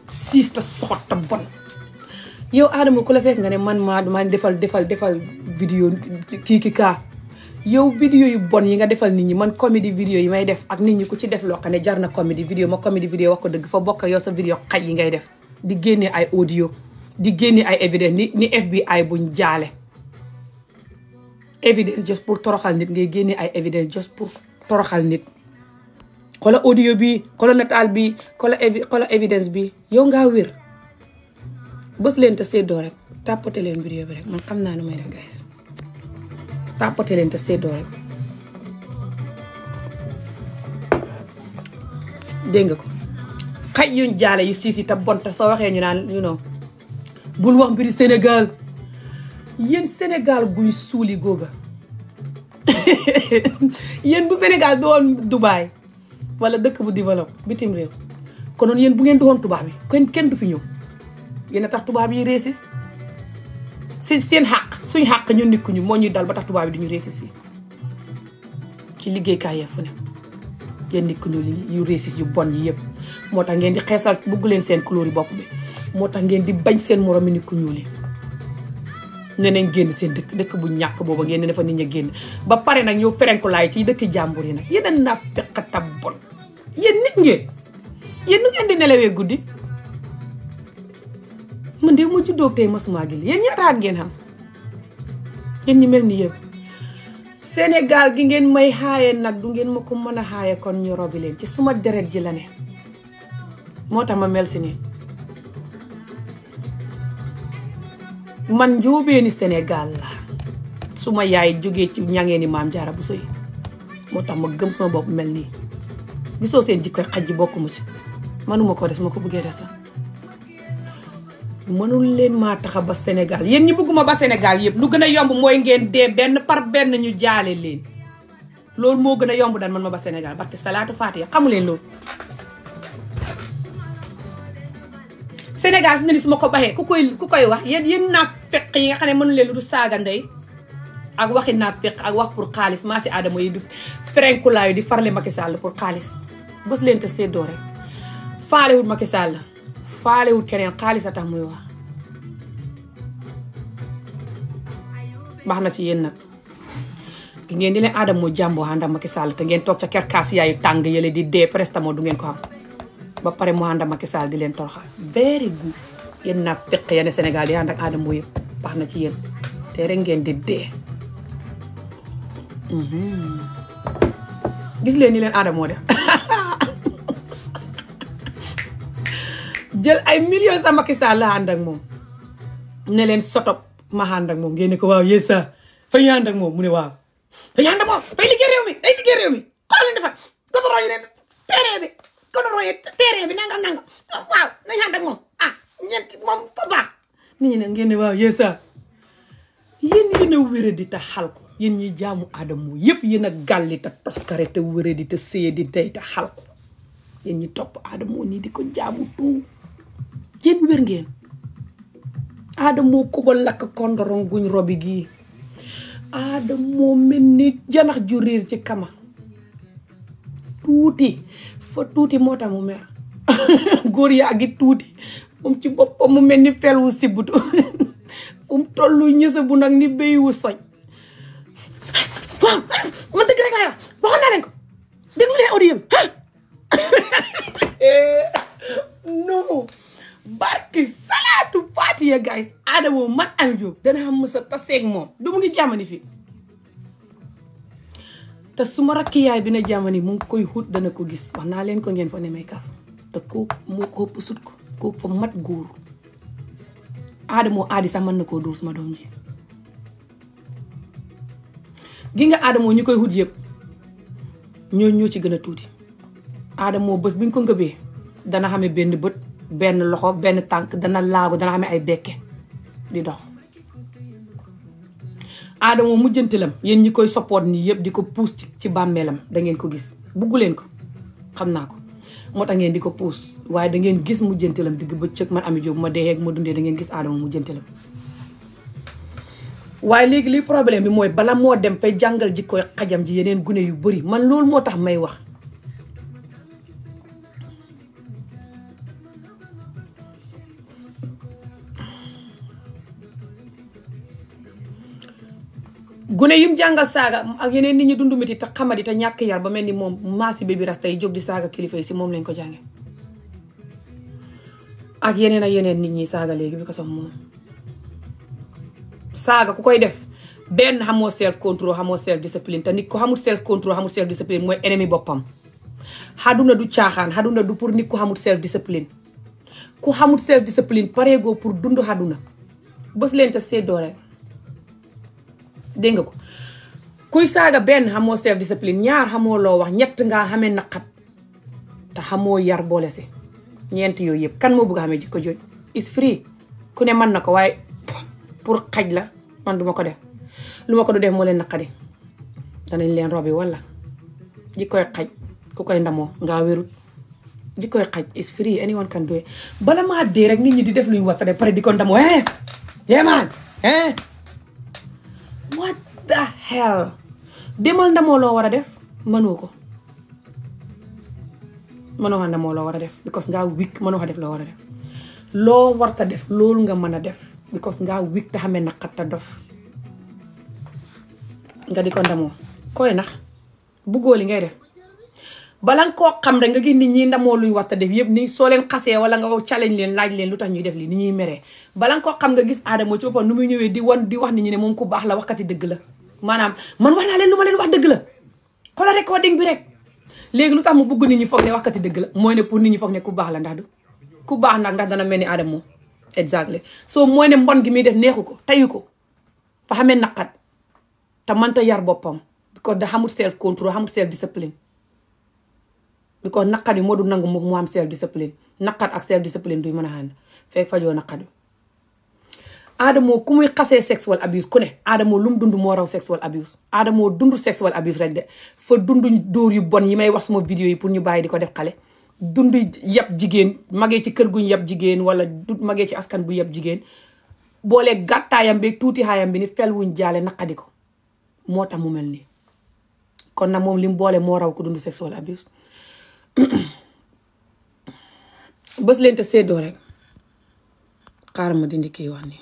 siis te soxot te bon yow Adama ku la fekk nga ne man defal vidéo kii kaa yow vidéo yu bon yi nga defal nit ñi man comédie vidéo yi may def ak nit ñi ku ci def loo xam ne jar na comédie vidéo ma comédie vidéo wax ko dëgg fa bokk yow sa vidéo xaj yi ngay def di génne ay audio di génne ay évidence ni FBI buñ jaale évidence just pour toroxal nit ngay génne ay évidence just pour toroxal nit xola audio bi xola nataal bi xola évidence bi yow ngaa wér bës leen te seddoo rek tàppate leen vidéo bi rek man xam naa nu may def guys tàppate leen te seddoo rek dégg nga ko xaj yuñ jaale yu siisi te bonta soo waxee ñu naan bul wax mbiri Sénégal yéen Sénégal guy suuli googa yéen bu Sénégal doon Dubaï wala dëkk bu développe bitim réew konoon yéen bu ngeen doon tubaab bi kenn du fi ñëw yéen a tax tubaab yi réussir seen xàq suñ xàq ñun nit ku ñu moo ñuy dal ba tax tubaab bi duñu réussir fii ci liggéeykaay ya fu ne yéen nit ku ñu yu réussir yu bon yi yëpp moo tax ngeen di xeesal bugg leen seen couleur yi bopp bi moo tax ngeen di bañ seen moromi nit ku ñuul yi ne nañ génn seen dëkk bu ñàkk booba ngeen ne dafa nit ña génn ba pare nag ñëw ferenkulaay ci dëkk jàmbur yi nag yéen a naa fekk tab bon yéen nit ngeen yéen nu ngeen di nelawee guddi man de mu juddoo tey masuma gi yéen ñaata at ngeen xam yéen ñi mel ni yëpp Sénégal gi ngeen may xaaye nag du ngeen ma ko mën a xaaye kon ñu robi leen ci suma deret ji la ne moo tax ma mel si nii man njóobeeni Sénégal la suma yaay jógee ci ñangee ni maam Jaara Buso yi moo tax ma gëm sama bopp mel nii gisoo seen jikkoy xaj ji bokku mu ci manuma ko def ma ko bëggee def sax mënul leen maa taxa ba Sénégal yéen ñi bëgguma ba Sénégal yëpp lu gën a yomb mooy ngeen dee benn par benn ñu jaale leen loolu moo gën a yomb dan man ma ba Sénégal barke salaatu faatiha xamu leen loolu Sénégal fi ne ni su ma ko baxee ku koy wax yéen naa fekk yi nga xam ne mënu leen lu du saaga ndey ak waxi naa fekk ak wax pour xaalis maa si Adama yi du ferenkulaayu di farle Macky Sall pour xaalis bës leen te seddoo rek faalewut Macky Sall faalewut keneen xaalis a tax muy wax baax na ci yéen nag ngeen di leen Adama moo jàmboo ànd ak Macky Sall te ngeen toog ca kerkaas yaayu tàng yële di dee prestamo du ngeen ko xam ba pare mu ànd ak Macky Sall di leen toroxal very good yéen naa fekk yenn Sénégal di ànd ak Adama yëpp baax na ci yéen te rek ngeen di dee gis leen ni leen Adama moo def jël ay millions sa Macky Sall la ànd ak moom ne leen sotop ma ànd ak moom ngeen ne ko waaw yéen sa fay ànd ak moom mu ne waaw fay ànd ak moom fay liggéey réew mi day liggéey réew mi xool leen dafa godoro yi ne terrain bi godoro yi terrain bi nangam waaw nañ ànd ak moom ah ñeen moom fa baax nit ñi ne ngeen ne waaw yéen sa yéen a wéradi te xal ko yéen ñi jaamu aadamoo yépp yéen a gàlli te toskare te wéradi te séye di day te xal ko yéen ñi topp aadamoo nii di ko jaamu tout yéen wér ngeen aadamoo ko ba lakk kondorong guñ robi gii aadamoo mel ni janax ju réer ci kama tuuti fa tuuti moo tax mu mer góor yaa ngi tuuti moom ci boppam mu mel ni fel wu sibbutu tollu ñësa bu nag ni béy wu soñ waaw man dëgg rek laay wax waxoon naa leen ko déglu leen audio non barki salaatu faatiya guys Adamo man Amie Jobe dana xam mësa taseeg moom du mu ngi jàmmani fii te suma rakki yaay bi na jàmmani mu ngi koy xut dana ko gis wax naa leen ko ngeen fa ne may kaf te kooku moo ko ëpp sut ko kooku fa mat góor Adamo aadi sax mën na koo dóor suma doom ji gi nga Adamo ñu koy xut yëpp ñoo ci gën a tuuti Adamo bés bi ñu ko ngëbee dana xamee benn bët benn loxo benn tànk dana laago dana xamee ay bekke di dox Adamo mujjantilam yéen ñi koy soppoot nii yëpp di ko puus ci bàmmeelam da ngeen ko gis buggu leen ko xam naa ko moo tax ngeen di ko puus waaye da ngeen gis mujjantilam digg bëccëg man Amie Jobe ma dee ak ma dundee da ngeen gis Adamo mujjantilam waaye léegi li problème bi mooy bala moo dem fay jàngal ji koy xajam ji yeneen gune yu bari man loolu moo tax may wax gune yim jàngal saaga ak yeneen nit ñi dundu miti te xamadi te ñàkk yar ba mel ni moom maasi bi rasta yi jóg di saaga kilifa yi si moom lañ ko jànge ak yeneen nit ñi saaga léegi bi ko sax moom saaga ku koy def benn xamoo self control xamoo self discipline te nit ko xamul self control xamul self discipline mooy ennemi boppam xaduna du caaxaan xaduna du pour nit ku xamul self discipline ku xamul self discipline pareegoo pour dund xaduna bës leen te seddoo rek dégg nga ko kuy saaga benn xamoo self discipline ñaar xamoo loo wax ñett nga xamee naqat te xamoo yar boole si ñeent yooyu yëpp kan moo bëgg a xamee jikko jooj is free ku ne mën na ko waaye pour xaj la man duma ko def lu ma ko du def moo leen naqadi danañ leen robi wala jikkoy xaj ku koy ndamoo ngaa wérut jikkoy xaj is free anyone can do it bala maa dee rek nit ñi di def luñ war te pare di ko ndamoo man what the hell demal ndamoo loo war a def mënoo ko mënoo xa ndamoo loo war a def because ngaa weak mënoo xa def loo war a def loo warta def loolu nga mën a def because ngaa weak te xamee naqat te dof nga di ko ndamoo koy nax buggoo li ngay def bala nga koo xam rek nga gis nit ñi ndamoo luñ warta def yëpp ni soo leen xasee wala nga challenge leen laaj leen lu tax ñuy def li ni ñuy meree bala nga koo xam nga gis Adamo ci boppam nu muy ñëwee di wax nit ñi ne moom ku baax la waxkati dëgg la maanaam man wax naa leen lu ma leen wax dëgg la xoolal recording bi rek léegi lu tax mu bugg nit ñi foog ne waxkati dëgg la mooy ne pour nit ñi foog ne ku baax la ndax du ku baax nag ndax dana mel ni Adamo exactly soo mooy ne mbon gi muy def neexu ko tayu ko fa xamee naqat te mënta yar boppam because da xamul self control xamul self discipline because naqat yi moo du nangu mu am self discipline naqat ak self discipline duy mën a ànd fekk fajoo naqat yi Adamo ku muy xasee sexual abuse ku ne Adamo lu mu dund moo raw sexual abuse Adamo dund sexual abuse rek de fa dund dóor yu bon yi may wax suma vidéo yi pour ñu bàyyi di ko def xale dund yab jigéen magee ci kër guñ yab jigéen wala du magee ci askan bu yab jigéen boole gàttaayam bi tuuti xaayam bi ni fel wuñ jaale naqadi ko moo tax mu mel nii kon nag moom li mu boole moo raw ko dund sexual abuse bës leen te seddoo rek xaaral ma dindi kii wax ni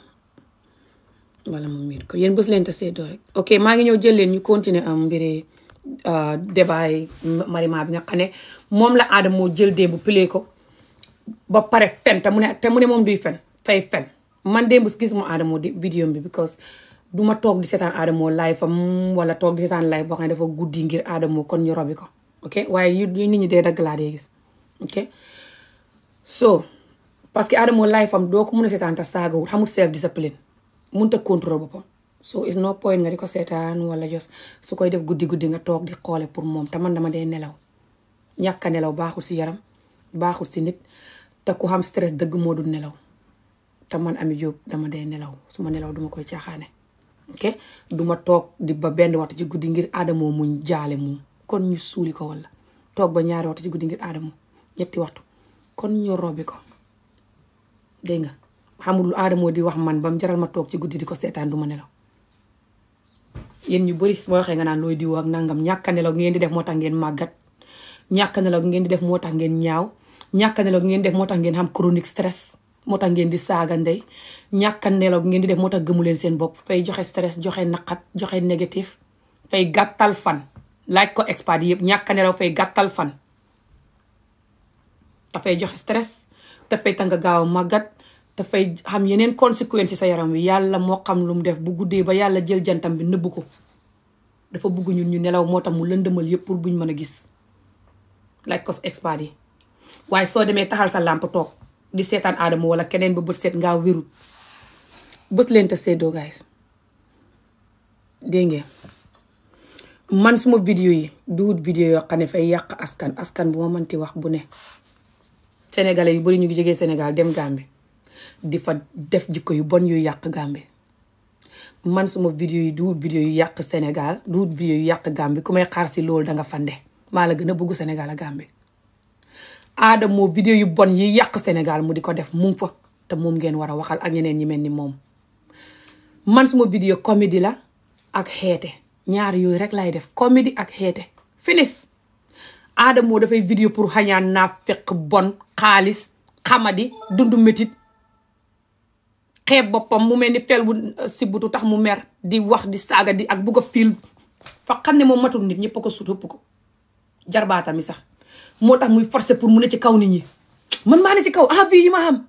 wala mu miir ko yéen bës leen te seddoo rek ok maa ngi ñëw jël leen ñu continuer am mbiri débat yi Marima bi nga xam ne moom la Adamo jël démb pilee ko ba pare fen te mu ne moom duy fen fay fen man démb gis mu Adamo di vidéo bi because du ma toog di seetaan Adamo live fam wala toog di seetaan live boo xam ne dafa guddi ngir Adamo kon ñu robi ko ok waaye yu nit ñi dee dagg laa dee gis ok so parce que Adamo live fam doo ko mun a seetaan te saagawul xamul self discipline mënut a contrôle boppam so is no point nga di ko seetaan wala jos su koy def guddi nga toog di xoole pour moom te man dama dee nelaw ñàkk a nelaw baaxul si yaram baaxul si nit te ku xam stress dëgg moo dul nelaw te man Amie Jobe dama dee nelaw su ma nelaw duma koy caaxaane ok duma toog di ba benn waxtu ci guddi ngir Adamo muñ jaale moom kon ñu suuli ko walla toog ba ñaari waxtu ci guddi ngir Adamo ñetti waxtu kon ñu robi ko dégg nga xamul lu Adamo di wax man bam jaral ma toog ci guddi di ko seetaan du ma nelaw yéen ñu bëri boo waxee nga naan looy diwoo ak nangam ñàkk a nelaw ngeen di def moo tax ngeen màggat ñàkk a nelaw ngeen di def moo tax ngeen ñaaw ñàkk a nelaw ngeen def moo tax ngeen xam chronique stress moo tax ngeen di saaga ndey ñàkk a nelaw ngeen di def moo tax gëmu leen seen bopp fay joxe stress joxe naqat joxe négatif fay gàttal fan laaj ko expert yëpp ñàkk a nelaw fay gàttal fan dafay joxe stress dafay tax nga gaaw a màggat dafay xam yeneen conséquences sa yaram wi yàlla moo xam lu mu def bu guddee ba yàlla jël jantam bi nëbb ko dafa bugg ñun ñu nelaw moo tax mu lëndëmal yëpp pour buñ mën a gis laaj ko expert yi waaye soo demee taxal sa làmp toog di seetaan Adamo wala keneen ba bët seet ngaa wérut bës leen te seddoo guys dégg ngeen man suma vidéo yi duut vidéo yoo xam ne fay yàq askan bu ma mënti wax bu ne sénégalais yu bari ñu ngi jógee Sénégal dem Gambie di fa def jikko yu bon yu yàq Gambie man suma vidéo yi duut vidéo yu yàq Sénégal duut vidéo yu yàq Gambie ku may xaar si loolu danga fande maa la gën a bëgg Sénégal a Gambie Adamo vidéo yu bon yi yàq Sénégal mu di ko def mu fa te moom ngeen war a waxal ak ñeneen ñi mel ni moom man suma vidéo comédie la ak xeete ñaar yooyu rek lay def comédie ak xeete finis Adamo dafay vidéo pour xañaan naa fekk bon xaalis xamadi dundu métit xeeb boppam mu mel ni fel bu sibutu tax mu mer di wax di saaga di ak bugg a fiil fa xam ne moom matul nit ñëpp a ko sut ëpp ko jarbaatami sax moo tax muy forcer pour mu ne ci kaw nit ñi man maa ne ci kaw vie yi ma xam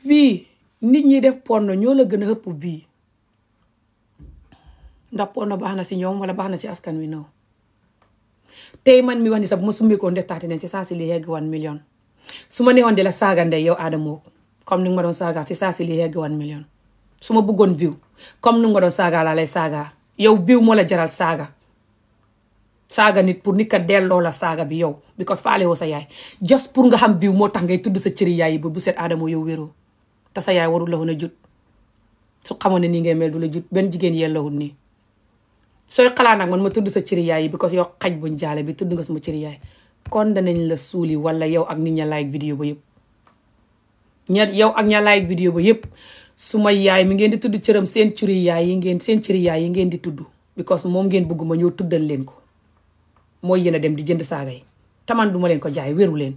vie nit ñi def porno ñoo la gën a ëpp vie ndax porno baax na si ñoom wala baax na ci askan wi non tey man mi wax ni sax bu ma summikoon def taati neen si saa si li yegg 1 million su ma neexoon di la saaga ndey yow Adamo comme ni nga ma doon saaga si saa si li yegg 1 million su ma bëggoon view comme ni nga ma doon saaga laa lay saaga yow view moo la jaral saaga nit pour nit ka delloo la saaga bi yow because faale woo sa yaay just pour nga xam view moo tax ngay tudd sa cëri yaay yi bu seet Adamo yow wéroo te sa yaay warul la woon a jut su xamoon ne nii ngay mel du la jut benn jigéen yellawul nii sooy xalaat nag man ma tudd sa cëri yaay yi because yow xaj buñ jaale bi tudd nga sama cëri yaay kon danañ la suuli wala yow ak nit ña like vidéo ba yëpp yow ak ña like vidéo ba yëpp suma yaay mi ngeen di tudd cëram seen cëri yaay yi ngeen di tudd because moom ngeen bëgg ma ñëw tuddal leen ko mooy yéen a dem di jënd saaga yi taman duma leen ko jaay wéru leen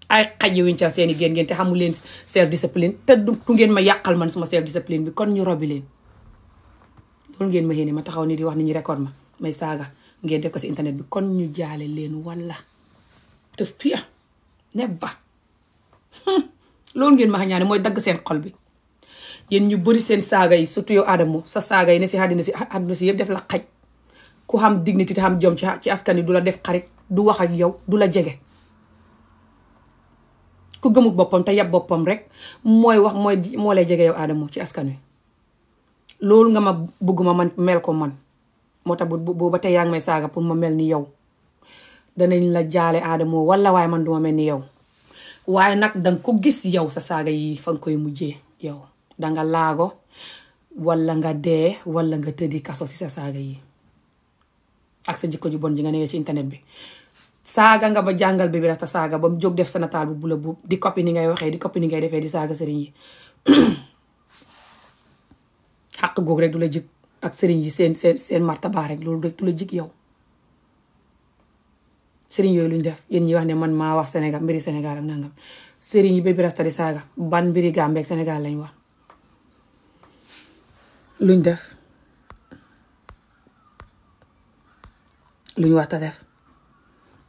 ay xaj yi wincal seen i génn ngeen te xamul leen self discipline te du ngeen ma yàqal man suma self discipline bi kon ñu robi leen loolu ngeen ma yéene ma taxaw ni di wax nit ñi record ma may saaga ngeen def ko si internet bi kon ñu jaale leen walla te fiya never loolu ngeen ma xañaane mooy dagg seen xol bi yéen ñu bëri seen saaga yi surtout yow Adamo sa saaga yi ne si àddina si yëpp def la xaj ku xam dignité te xam jom ci askan wi du la def xarit du wax ak yow du la jege ku gëmut boppam te yab boppam rek mooy wax moo lay jege yow Adamo ci askan wi loolu nga ma bëgg ma man mel ko man moo tax bu ba tey yaa ngi may saaga pour ma mel ni yow danañ la jaale Adamo wala waaye man duma mel ni yow waaye nag danga ko gis yow sa saaga yi fa nga koy mujjee yow danga laago wala nga dee wala nga tëddi kaso si sa saaga yi ak sa jikko ju bon ji nga newee ci internet bi saaga nga ba jàngal bi rasta saaga ba mu jóg def sa nataal bu bula bu di copie ni ngay waxee di copie ni ngay defee di saaga sëriñ yi xaq googu rek du la jig ak sëriñ yi seen martaba rek loolu rek du la jig yow sëriñ yooyu luñ def yéen ñi wax ne man maa wax Sénégal mbiri Sénégal ak nangam sëriñ yi ba bi rasta di saaga ban mbiri Gambie ak Sénégal lañ wax luñ def luñ waxta def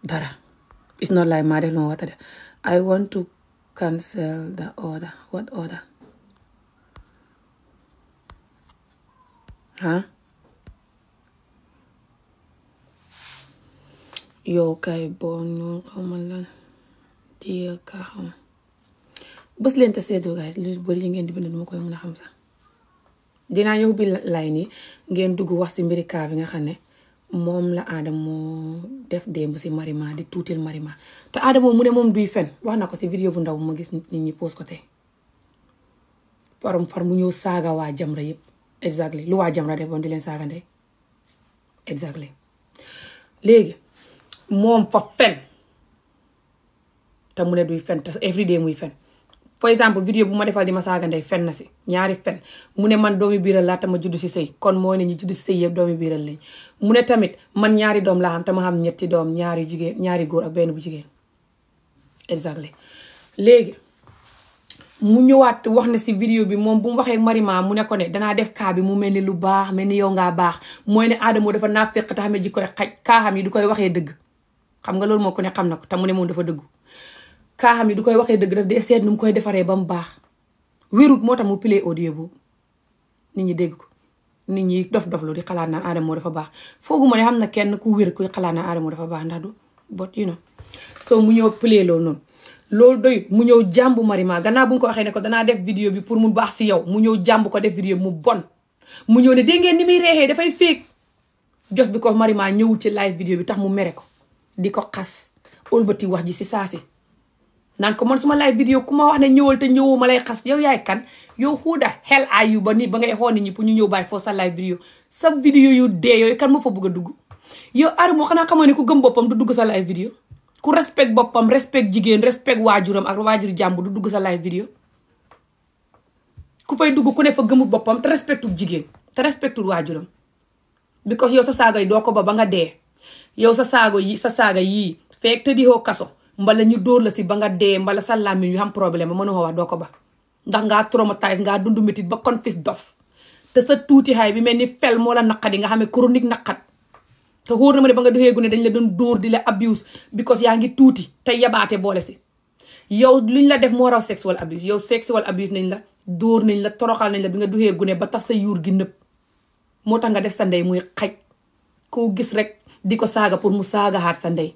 dara it's not like maa def lu ma waxta def I want to cancel the order what order yow kay bon ñoo xamal lan diya ka xam bës leen te seetu guys lu bëri yi ngeen di bind duma koy mën a xam sax dinaa ñëw bi lay ni ngeen dugg wax si mbiri kaa bi nga xam ne moom la Adamo def démb si Marima di tuutil Marima te Adamo mu ne moom duy fen wax na ko si vidéo bu ndaw bu ma gis nit ñi post ko tey far mu ñëw saaga waa Jamra yëpp exactly lu waa Jamra def boon di leen saaga ndey exactly léegi moom fa fen te mu ne duy fen te everyday muy fen for exemple vidéo bu ma defal di ma saaga ndey fen na si ñaari fen mu ne man doomi biiral laa te ma judd si sëy kon mooy ne ñu judd si sëy yëpp doomi biiral lañ mu ne tamit man ñaari doom laa xam te ma xam ñetti doom ñaari góor ak benn bu jigéen exactly léegi mu ñëwaat wax ne si vidéo bi moom bu mu waxee Marima mu ne ko ne danaa def kaa bi mu mel ni lu baax mel ni yow ngaa baax mooy ne Adamo dafa naa fekk te xamee ji koy xaj kaa xam yi du koy waxee dëgg xam nga loolu moo ko ne xam na ko te mu ne moom dafa dëggu kaa xam yi du koy waxee dëgg daf dee seet nu mu koy defaree ba mu baax wérut moo tax mu play audio boobu nit ñi dégg ko nit ñi dof-doflu di xalaat naan Adamo dafa baax foogu ma ne xam na kenn ku wér kuy xalaat naan Adamo dafa baax ndax du but you know so mu ñëw play loolu noonu loolu doyut mu ñëw jàmbu Marima gannaaw bu nga ko waxee ne ko danaa def vidéo bi pour mu baax si yow mu ñëw jàmbu ko def vidéo bi mu bon mu ñëw ne dégg ngeen ni muy reexee dafay féeg jos bi ko Marima ñëwul ci live vidéo bi tax mu mere ko di ko xas ëlbati wax ji si saasi naan ko man suma live vidéo ku ma wax ne ñëwal te ñëwoo ma lay xas yow yaay kan yow who the hell are you ba ni ba ngay xool nit ñi pour ñu ñëw bàyyi foofu sa live vidéo sa vidéo yu dee yooyu kan ma fa bëgg a dugg yow Adamo xanaa xamoo ne ku gëm boppam du dugg sa live vidéo ku respect boppam respect jigéen respect waajuram ak waajur jàmbu du dugg sa live vidéo ku fay dugg ku ne fa gëmul boppam te respectul jigéen te respectul waajuram because yow sa saaga yi doo ko ba nga dee yow sa saaga yii fekk te di hoo kaso mbala ñu dóor la si ba nga dee mbala sa làmmiñ ñu xam problème ba mënoo wax doo ko ba ndax ngaa traumatise ngaa dund métit ba confis dof te sa tuuti xay bi mel ni fel moo la naqat yi nga xam ne chronique naqat te xóor na ma ne ba nga doxee gu ne dañ la doon dóor di la abuse because yaa ngi tuuti te yabaate boole si yow luñ la def moo raw sexual abuse yow sexual abuse nañ la dóor nañ la toroxal nañ la bi nga doxee gu ne ba tax sa yuur gi nëpp moo tax nga def sa ndey muy xaj koo gis rek di ko saaga pour mu saaga xaat sa ndey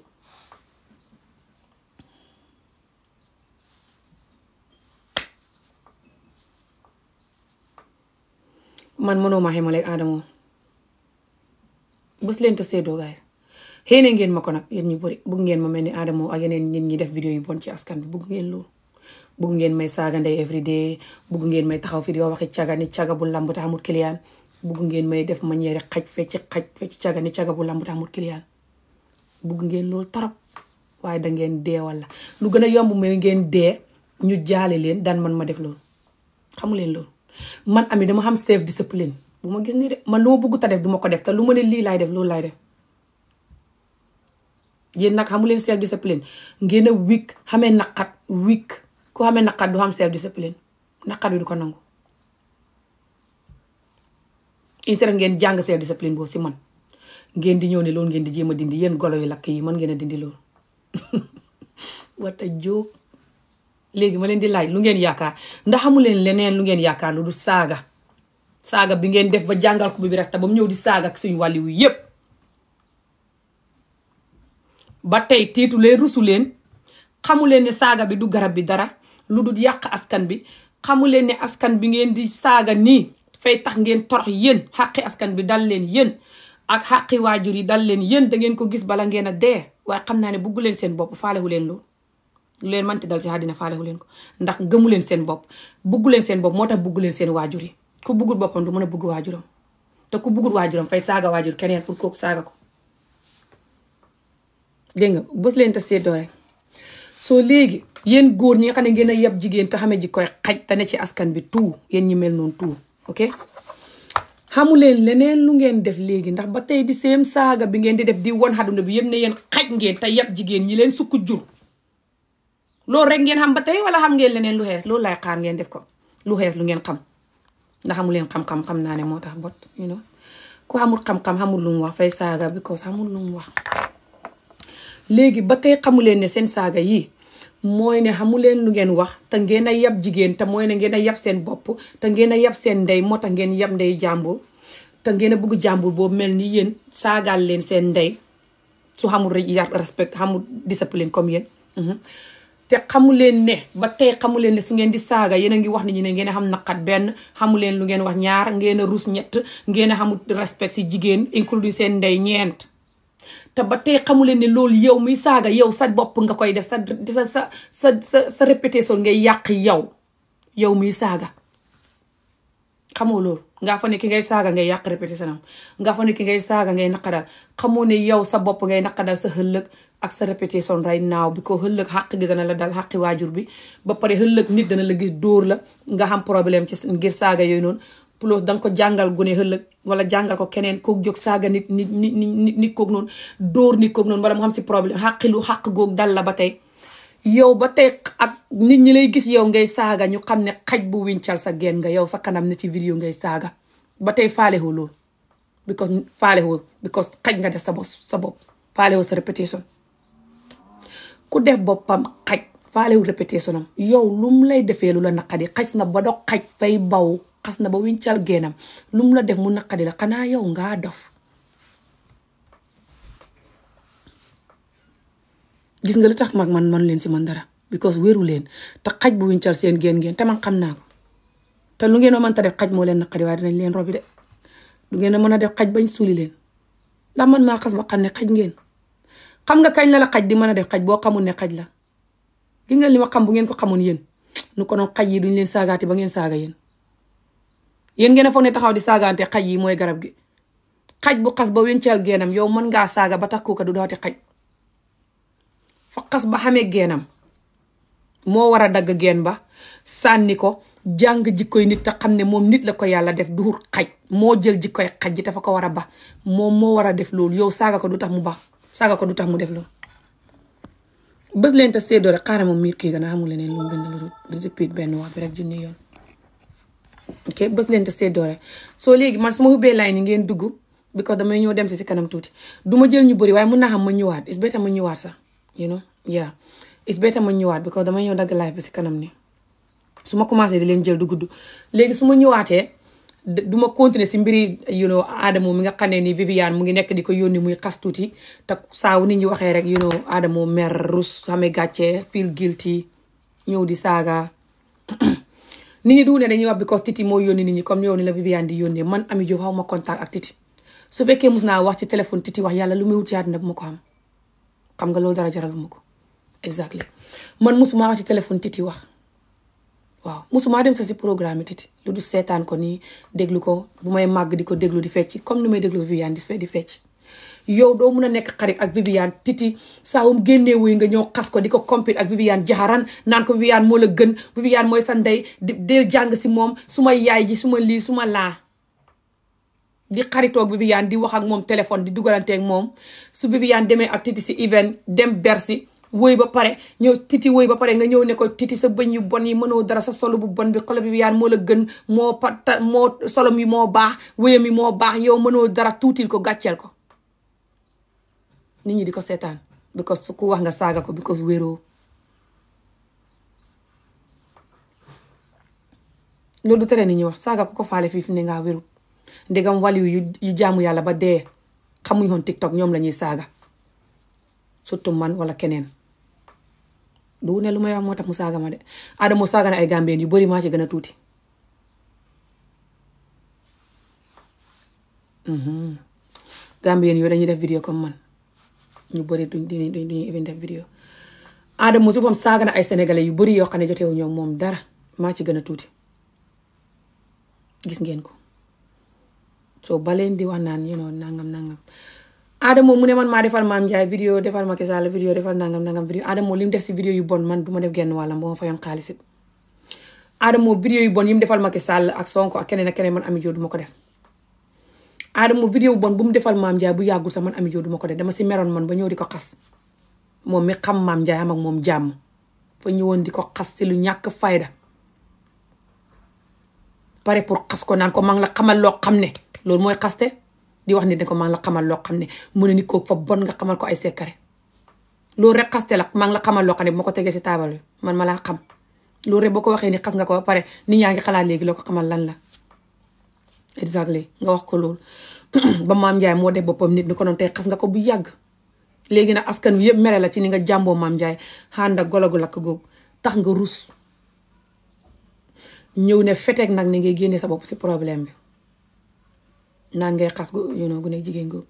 man mënoo ma xemaleeg Adamo bés leen te seedoo guys xéene ngeen ma ko nag yéen ñu bëri bëgg ngeen ma mel ni Adamo ak yeneen nit ñi def vidéo yu bon ci askan bi bëgg ngeen loolu bëgg ngeen may saaga ndey everyday bëgg ngeen may taxaw fi di waxi caga ni caga bu lamb te amul client bëgg ngeen may def manière xaj fecc caga ni caga bu lamb te amul client bëgg ngeen loolu torop waaye da ngeen dee walla lu gën a yomb mooy ngeen dee ñu jaale leen daan man ma def loolu xamu leen loolu man Ami dama xam self discipline bu ma gis nii de man lu ma bëgg ta def duma ko def te lu ma ne lii laay def loolu laay def yéen nag xamu leen self discipline ngeen a weak xamee naqat weak ku xamee naqat du xam self discipline naqat bi du ko nangu instead ngeen jàng self discipline boobu si man ngeen di ñëw ne loolu ngeen di jéem a dindi yéen golo yu lakk yi man ngeen a dindi loolu what a joke léegi ma leen di laaj lu ngeen yaakaar ndax xamu leen leneen lu ngeen yaakaar lu du saaga bi ngeen def ba jàngal ko bi resta ba mu ñëw di saaga ak suñu wàlliwu yépp ba tey tiitu leen rusu leen xamu leen ne saaga bi du garab bi dara lu dul yàq askan bi xamu leen ne askan bi ngeen di saaga nii fay tax ngeen torox yéen xaqi askan bi dal leen yéen ak xaqi waajur yi dal leen yéen da ngeen ko gis bala ngeen a dee waaye xam naa ne buggu leen seen bopp faalewu leen loolu lu leen manti dal si àddina faalewu leen ko ndax gëmu leen seen bopp buggu leen seen bopp moo tax buggu leen seen waajur yi ku buggul boppam du mën a bugg waajuram te ku buggul waajuram fay saaga waajur keneen pour kooku saaga ko dégg nga bës leen te seddoo rek soo léegi yéen góor ñi nga xam ne ngeen a yab jigéen te xamee ji koy xaj te ne ci askan bi tout yéen ñi mel noonu tout ok xamu leen leneen lu ngeen def léegi ndax ba tey di seen saaga bi ngeen di def di won àdduna bi yëpp ne yéen xaj ngeen te yab jigéen ñi leen sukk jur loolu rek ngeen xam ba tey wala xam ngeen leneen lu xees loolu lay xaar ngeen def ko lu xees lu ngeen xam ndax xamul leen xam-xam xam naa ne moo tax bot you know ku xamul xam-xam xamul lu mu wax fay saaga because xamul lu mu wax léegi ba tey xamu leen ne seen saaga yi mooy ne xamu leen lu ngeen wax te ngeen a yab jigéen te mooy ne ngeen a yab seen bopp te ngeen a yab seen ndey moo tax ngeen yab ndey jàmbur te ngeen a bëgg jàmbur boobu mel ni yéen saagaal leen seen ndey su xamul yar respect xamul discipline comme yéen te xamu leen ne ba tey xamu leen ne su ngeen di saaga yéen a ngi wax nit ñi ne ngeen a xam naqat benn xamu leen lu ngeen wax ñaar ngeen a rus ñett ngeen a xamul respect si jigéen including seen ndey ñeent te ba tey xamu leen ne loolu yow muy saaga yow sa bopp nga koy def sa répétition ngay yàq yow muy saaga xamoo loolu nga fa ne ki ngay saaga ngay yàq répétition am nga fa ne ki ngay saaga ngay naqadal xamoo ne yow sa bopp ngay naqadal sa xëllëg ak sa répétition right now bi ko xëllëg xàq gi dana la dal xàqi waajur bi ba pare xëllëg nit dana la gis dóor la nga xam problème ci ngir saaga yooyu noonu plus danga ko jàngal gune xëllëg wala jàngal ko keneen kook jóg saaga nit kook noonu dóor nit kook noonu wala mu xam si problème xàq goog dal la ba tey yow ba tey ak nit ñi lay gis yow ngay saaga ñu xam ne xaj bu wincal sa geen nga yow sa kanam ne ci vidéo ngay saaga ba tey faalewoo loolu because xaj nga def sa bopp faalewoo sa répétition ku def boppam xaj faalewul répétition am yow lum lay defee lu la naqadi xaj na ba do xaj fay baw xas na ba wincal geenam lum la def mu naqadi la xanaa yow ngaa dof gis nga li tax mag man leen si man dara because wéru leen te xaj bu wincal seen geen te man xam naa ko te lu ngeen a mën ta def xaj moo leen naqadi waaye dinañ leen robi de lu ngeen a mën a def xaj bañ suuli leen ndax man maa xas ba xam ne xaj ngeen xam nga kañ la xaj di mën a def xaj boo xamul ne xaj la gi nga li ma xam bu ngeen ko xamoon yéen nu ko noon xaj yi duñ leen saagaati ba ngeen saaga yéen ngeen a foog ne taxaw di saagaante xaj yi mooy garab gi xaj bu xas ba wincal geenam yow mën ngaa saaga ba tax kooka du dooti xaj fa xas ba xamee geenam moo war a dagg geen ba sànni ko jàng jikkoy nit te xam ne moom nit la ko yàlla def duhur xaj moo jël jikkoy xaj ji dafa ko war a ba moom moo war a def loolu yow saaga ko du tax mu ba saaga ko du tax mu def loolu bés leen te seddoo rek xaaral moom miir kii gën a xamul leneen lu mu bind lu repeat benn wax bi rek junni yoon ok bés leen te seddoo rek soo léegi man su ma ubbee line ni ngeen dugg because damay ñëw dem si kanam tuuti du ma jël ñu bëri waaye mun naa xam ma ñëwaat it's better ma ñëwaat sax you know yeah it's better ma ñëwaat because damay ñëw dagg live bi si kanam ni su ma commencé di leen jël du gudd léegi su ma ñëwaatee du ma continuer si mbiri you know Adamo mi nga xam ne ni Viviane mu ngi nekk di ko yónni muy xas tuuti te saawu nit ñi waxee rek you know Adamo mer rus xamee gàcce feel guilty ñëw di saaga nit ñi du ne dañuy wax bi ko Titi moo yónni nit ñi comme yow ni la Viviane di yónnee man Ami Jobe xaw ma contact ak Titi su fekkee mus naa wax ci téléphone Titi wax yàlla lu muy wut ci àddina bu ma ko xam nga loolu dara jaral ma ko exactly man musuma wax ci téléphone Titi wax waaw musuma dem sa si programme Titi lu du seetaan ko nii déglu ko bu may màgg di ko déglu di fecc comme ni may déglu Viviane di fecc yow doo mun a nekk xarit ak Viviane Titi saawum génnee wuy nga ñëw xas ko di ko compete ak Viviane jaxaran naan ko Viviane moo la gën Viviane mooy sa ndey di jàng si moom suma yaay ji suma lii suma laa di xaritoog Viviane di wax ak moom téléphone di dugalanteeg moom su Viviane demee ak Titi si event dem Bercy woy ba pare ñëw Titi woy ba pare nga ñëw ne ko Titi sa bëñ yu bon yi mënoo dara sa solo bu bon bi xolo Viviane moo la gën moo solom yi moo baax wéyam yi moo baax yow mënoo dara tuutil ko gàcceel ko nit ñi di ko seetaan because su ku wax nga saaga ko because wéroo loolu du tere nit ñi wax saaga ko faale fii fi ne ngaa wérut ndegam waliw yu jaamu yàlla ba dee xamuñ woon TikTok ñoom la ñuy saaga surtout man wala keneen du ne lu may wax moo tax mu saaga ma de Adamo saaga na ay Gambien yu bari maa ci gën a tuuti Gambien yooyu dañuy def vidéo comme man ñu bari duñuy even def vidéo Adamo su fam saaga na ay sénégalais yu bari yoo xam ne jotewu ñoom moom dara maa ci gën a tuuti gis ngeen ko soo baleen di wax naan nangam Adamo mu ne man maa defal Mame Njie vidéo defal Macky Sall vidéo defal nangam vidéo Adamo li mu def si vidéo yu bon man du ma def genn wàllam ba ma fayoon xaalis it Adamo vidéo yu bon yi mu defal Macky Sall ak Sonko ak keneen man Ami Jobe du ma ko def Adamo vidéo bon bu mu defal Mame Njie bu yàggul sax man Ami Jobe du ma ko def dama si meroon man ba ñëw di ko xas moom mi xam Mame Njie am ak moom jàmm fa ñëwoon di ko xas si lu ñàkk fayda pare pour xas ko naan ko maa ngi la xamal loo xam ne loolu mooy xaste di wax nit ne ko maa ngi la xamal loo xam ne mu ne nit kooku fa bon nga xamal ko ay secret loolu rek xaste la maa ngi la xamal loo xam ne bu ma ko tegee si taabal bi man ma laa xam loolu rek boo ko waxee ni xas nga ko ba pare nit ñaa ngi xalaat léegi loo ko xamal lan la exactly nga wax ko loolu ba Mame Njie moo def boppam nit ni ko noonu tey xas nga ko bu yàgg léegi nag askan wi yëpp mere la ci ni nga jàmboo Mame Njie xànda gologu lakk googu tax nga rus ñëw ne feteeg nag ni ngay génne sa bopp si problème bi naan ngay xas gu gu nekk jigéen googu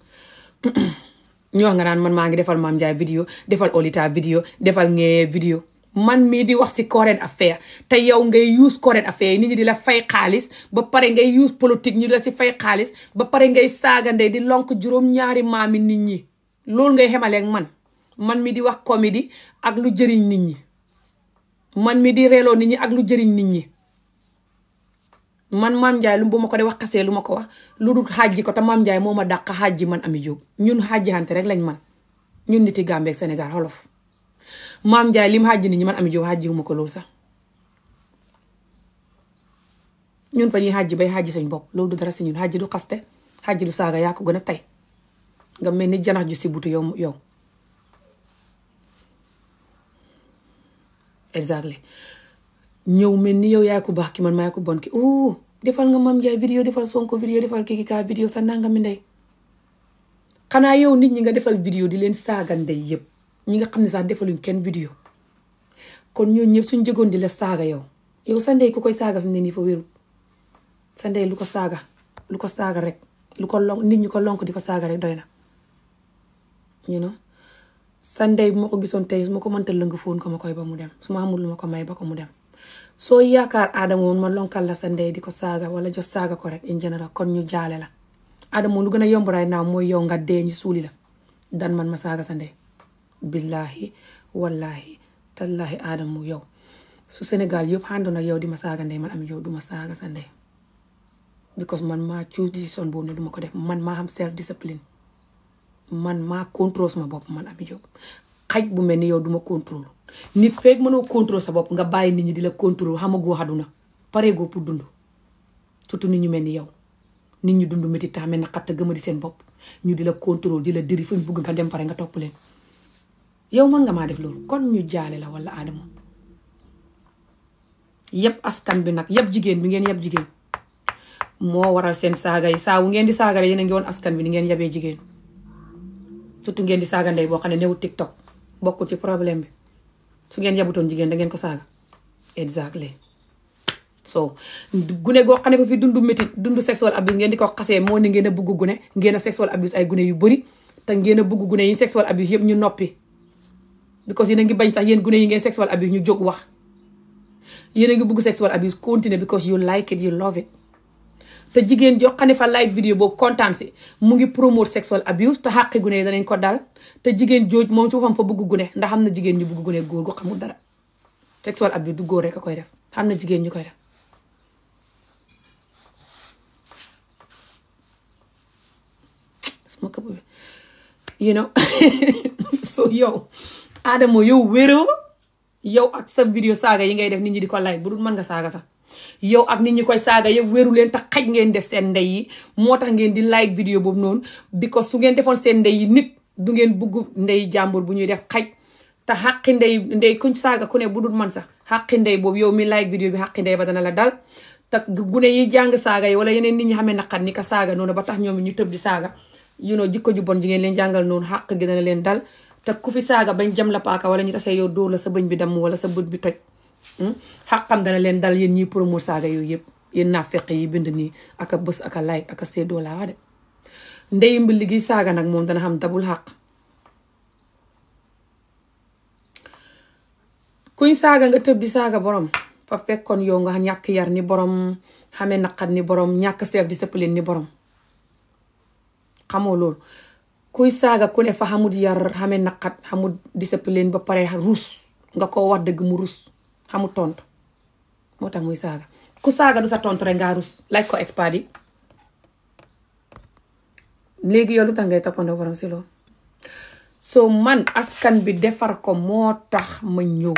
ñoo nga naan man maa ngi defal Mame Njie vidéo defal Olita vidéo defal ngee vidéo man mii di wax si current affaire te yow ngay use current affaire yi nit ñi di la fay xaalis ba pare ngay use politique ñu di la si fay xaalis ba pare ngay saaga ndey di lonk juróom-ñaari maami nit ñi loolu ngay xemaleeg man mi di wax comédie ak lu jëriñ nit ñi man mi di reeloo nit ñi ak lu jëriñ nit ñi man Mame Njie lu bu ma ko de wax kasee lu ma ko wax lu dul xaajji ko te Mame Njie moo ma dàq xaajji man Ami Jobe ñun xaajji xante rek lañ man ñun niti Gambie ak Sénégal xolof Mame Njie lim xaajji nit ñi man Ami Jobe xaajji wu ma ko loolu sax ñun fa ñuy xaajji bay xaajji suñ bopp loolu du dara si ñun xaajji du xaste xaajji du saaga yaa ko gën a tey nga mel ni janax ju si butu yow exactly ñëw mel ni yow yaay ko baax ki man maa ko bon ki defal nga Mame Njie vidéo defal Sonko vidéo defal kii kaa vidéo sa nanga mi ndey xanaa yow nit ñi nga defal vidéo di leen saaga ndey yëpp ñi nga xam ne sax defaluñ kenn vidéo kon ñoo ñëpp suñ jëgoon di la saaga yow sa ndey ku koy saaga fi mu ne nii fa wérut sa ndey lu ko saaga rek lu ko lonk nit ñi ko lonk di ko saaga rek doy na sa ndey bu ma ko gisoon tey su ma ko mënta lëng foon ko ma koy ba mu dem su ma xamul lu ma ko may ba ko mu dem soo yaakaar Adama woon ma lonkal la sa ndey di ko saaga wala jos saaga ko rek in general kon ñu jaale la Adama lu gën a yomb right now mooy yow nga dee ñu suuli la dan man ma saaga sa ndey billahi wallahi tallahi Adama yow su Sénégal yëpp àndoon ak yow di ma saaga ndey man Ami Jobe du ma saaga sa ndey because man maa choose décision boobu ne du ma ko def man maa xam self discipline man maa contrôle sama bopp man Ami Jobe xaj bu mel ni yow duma contrôle nit feeg mënoo contrôle sa bopp nga bàyyi nit ñi di la contrôle xamagoo xaduna pareegoo pour dund surtout nit ñu mel ni yow nit ñu dund métti tax mel na xatt gëma di seen bopp ñu di la contrôle di la diri fu ñu bugg nga dem pare nga topp leen yow mën nga maa def loolu kon ñu jaale la wala Adama yëpp askan bi nag yëpp jigéen bi ngeen yëpp jigéen moo waral seen saaga yi saa wu ngeen di saaga yéen a ngi woon askan bi ni ngeen yabee jigéen surtout ngeen di saaga ndey boo xam ne newul TikTok bokkul ci problème bi su ngeen yabutoon jigéen da ngeen ko saaga exactly so gune goo xam ne fa fi dundu métit dundu sexual abuse ngeen di ko xasee moo ni ngeen a bugg gune ngeen a sexual abuse ay gune yu bëri te ngeen a bugg gune yi sexual abuse yëpp ñu noppi because yéen a ngi bañ sax yéen gune yi ngeen sexual abuse ñu jóg wax yéen a ngi bugg sexual abuse continue because you like it you love it te jigéen joo xam ne fa like vidéo boobu kontaan si mu ngi promote sexual abuse te xàqi gune yi danañ ko dal te jigéen jooj moom ci boppam fa bëgg gune ndax xam na jigéen ñu bëgg gune góor gu xamul dara sexual abuse du góor rek a koy def xam na jigéen ñu koy def sama këpp bi so yow Adama yow wéroo yow ak sa vidéo saaga yi ngay def nit ñi di ko like bu dul mën nga saaga sax yow ak nit ñi koy saaga yëpp wéru leen tax xaj ngeen def seen ndey yi moo tax ngeen di like vidéo boobu noonu because su ngeen defoon seen ndey yi nit du ngeen bugg ndey jàmbur bu ñuy def xaj te xaqi ndey kuñ saaga ku ne bu dul man sax xaqi ndey boobu yow mi like vidéo bi xaqi ndey ba dana la dal te gune yi jàng saaga yi wala yeneen nit ñi xamee naqat ni ka saaga noonu ba tax ñoom ñu tëb di saaga jikko ju bon ji ngeen leen jàngal noonu xaq gi dana leen dal te ku fi saaga bañ jam la paaka wala ñu tasee yow dóor la sa bëñ bi damm wala sa bët bi toj xaqam dana leen dal yéen ñiy promo saaga yooyu yëpp yéen naa feq yi bind nii aka bës aka like aka séddoo laa wax de ndey mbi gi saaga nag moom dana xam dabul xaq kuñ saaga nga tëb di saaga borom fa fekkoon yow nga ñàkk yar ni borom xamee naqat ni borom ñàkk self discipline ni borom xamoo loolu kuy saaga ku ne fa xamut yar xamee naqat xamut discipline ba pare rus nga ko wax dëgg mu rus xamut tontu moo tax muy saaga ku saaga du sa tontu rek ngaa rus laaj ko expert yi léegi yow lu tax ngay toppandoo borom si loolu so man askan bi defar ko moo tax ma ñëw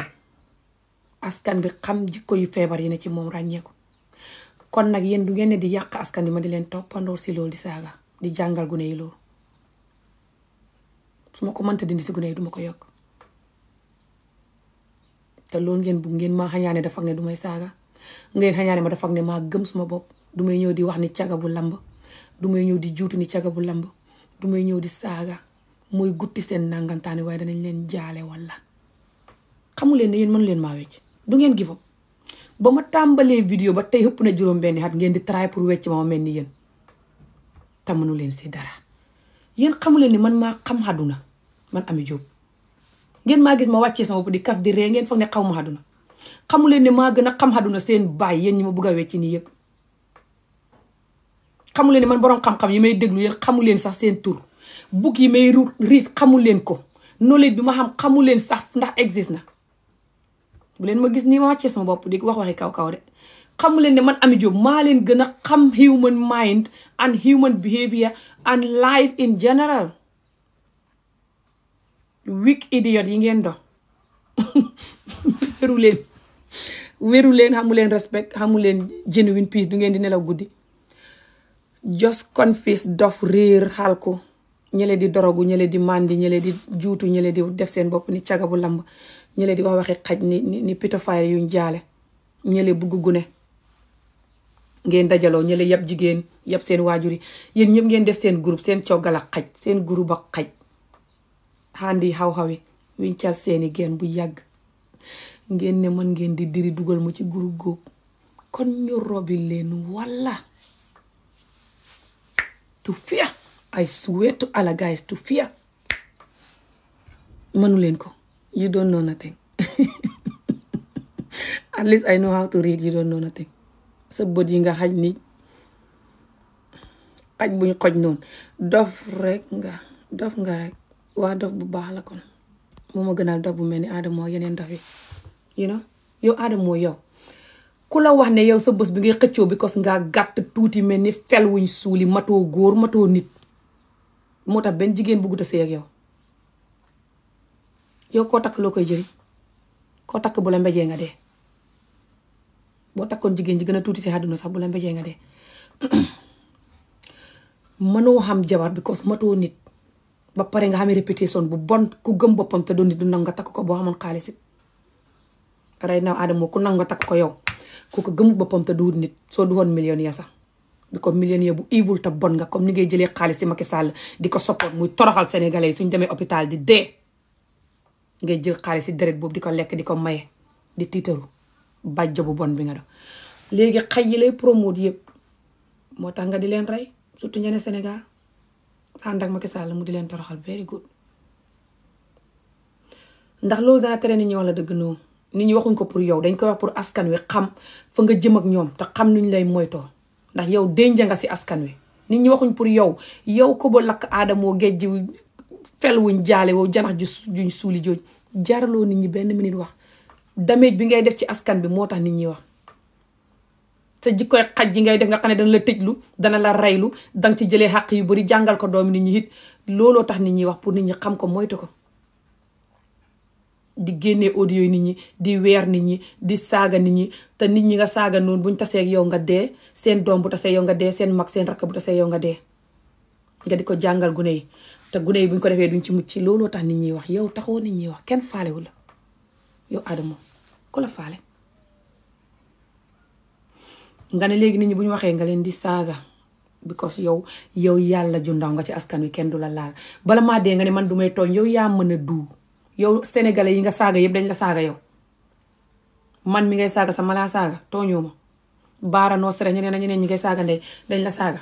askan bi xam jikko yu feebar yi ne ci moom ràññeeku kon nag yéen du ngeen ne di yàq askan bi ma di leen toppandoo si loolu di saaga di jàngal gune yi loolu su ma ko mënta dindi si gune yi duma ko yokk te loolu ngeen bugg ngeen maa xañaane dafa ne du may saaga ngeen xañaane ma dafa ne maa gëm suma bopp du may ñëw di wax ni caga bu lamb du may ñëw di juutu ni caga bu lamb du may ñëw di saaga mooy gutti seen nangantaane waaye danañ leen jaale walla xamu leen ne yéen mënu leen maa wecc du ngeen give up ba ma tàmbalee vidéo ba tey ëpp na juróom-benni at ngeen di try pour wecc ma mel ni yéen te mënu leen si dara yéen xamu leen ni man maa xam àdduna man Ami Jobe ngeen maa gis ma wàccee sama bopp di kaf di ree ngeen foog ne xaw ma àdduna. xamu leen ne maa gën a xam àdduna seen baay yéen ñi ma bugg a wecci nii yëpp. xamu leen ne man borom xam-xam yi may déglu yéen xamu leen sax seen tur bug yi may riit xamu leen ko knowledge bi ma xam xamu leen sax ndax existe na. bu leen ma gis nii ma wàccee sama bopp di wax waxi kaw de xamu leen ne man Amie Jobe maa leen gën a xam human mind and human behavior and life in general. weak idiot yi ngeen dox wéru leen xamu leen respect xamu leen genuine peace du ngeen di nelaw guddi. just confess dof réer xal ko ñële di dorogu ñële di mandi ñële di juutu ñële di def seen bopp ni caga bu lamb ñële di wax waxi xaj ni pédophile yuñ jaale ñële bugg gune ngeen dajaloo ñële yab jigéen yab seen waajur yi yéen ñëpp ngeen def seen groupe seen coggal ak xaj seen groupe ak xaj xandi xaw-xawi wiñ cal seeni geen bu yàgg ngeen ne man ngeen di diri dugal mu ci groupe góob kon ñu robi leen walla to fear. I swear to Allah guys, to fear. Manu leen ko. You don't know nothing. At least I know how to read. You don't know nothing. Sa bët yi nga xaj ni xaj buñ xoj noonu dof nga rek waa dof bu baax la kon moo ma gënal dof bu mel ni Adamo yeneen dof yi you know yow Adamo yow ku la wax ne yow sa bés bi ngay xëccoo because nga gàtt tuuti mel ni fel wuñ suuli matoo góor matoo nit moo tax benn jigéen buggut a sëy ak yow koo takk loo koy jëriñ koo takk bu la mbéjee nga dee boo takkoon jigéen ji gën a tuuti si àdduna sax bu la mbéjee nga dee mënoo xam jabar because matoo nit ba pare nga xamee répétition bu bon ku gëm boppam te doon nit du nangu nga takk ko boo xamoon xaalis it right now Adamo ku nangu nga takk ko yow ku ko gëmul boppam te du nit soo du woon millionnaire sax bi ko millionnaire bu evil te bon nga comme ni ngay jëlee xaalis ci Macky Sall di ko support muy toroxal sénégalais yi suñ demee hôpital di dee ngay jël xaalis ci deret boobu di ko lekk di ko maye di tiitaru bàjjo bu bon bi nga doon léegi xaj yi lay promote yëpp moo tax nga di leen rey surtout ñene Sénégal ànd ak Macky Sall mu di leen toroxal very good ndax loolu dana tere nit ñi wax la dëgg noonu nit ñi waxuñ ko pour yow dañ koy wax pour askan wi xam fa nga jëm ak ñoom te xam nuñ lay moytoo ndax yow denja nga si askan wi nit ñi waxuñ pour yow ko ba lakk Adamo géej ji fel wuñ jaale wow janax juñ suuli jooj jaraloo nit ñi benn minute wax damage bi ngay def ci askan bi moo tax nit ñi wax sa jikkoy xaj ji ngay def nga xam ne dana la tëjlu dana la reylu danga ci jëlee xàq yu bari jàngal ko doomi nit ñi it looloo tax nit ñi wax pour nit ñi xam ko moytu ko di génnee audio yi nit ñi di weer nit ñi di saaga nit ñi te nit ñi nga saaga noonu buñ tasee ak yow nga dee seen doom bu tasee yow nga dee seen mag seen rakk bu tasee yow nga dee nga di ko jàngal gune yi te gune yi buñ ko defee duñ ci mucc looloo tax nit ñi wax yow taxoo nit ñi wax kenn faalewu la yow Adamo ku la faale nga ne léegi nit ñi bu ñu waxee nga leen di saaga because yow yàlla ju ndaw nga ci askan wi kenn du la laal bala maa dee nga ne man du may tooñ yow yaa mën a du yow sénégalais yi nga saaga yëpp dañ la saaga yow man mi ngay saaga sa ma laa saaga tooñoo ma baara noo sere ñeneen ñi ngay saaga ndey dañ la saaga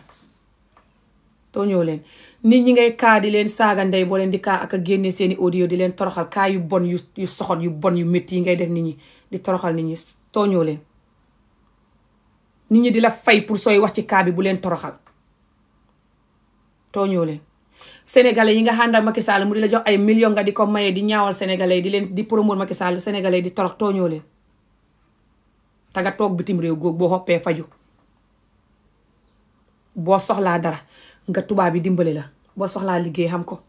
tooñoo leen nit ñi ngay kaa di leen saaga ndey boo leen di kaa ak a génnee seeni audio di leen toroxal kaa yu bon yu soxot yu bon yu métti yi ngay def nit ñi di toroxal nit ñi tooñoo leen nit ñi di la fay pour sooy wax ci kaa bi bu leen toroxal tooñoo leen sénégalais yi nga xàndal Macky Sall mu di la jox ay millions nga di ko maye di ñaawal sénégalais yi di leen di promouvoir Macky Sall sénégalais yi di torox tooñoo leen te nga toog bitim réew góog boo xoppee faju boo soxlaa dara nga tubaab bi dimbali la boo soxlaa liggéey xam ko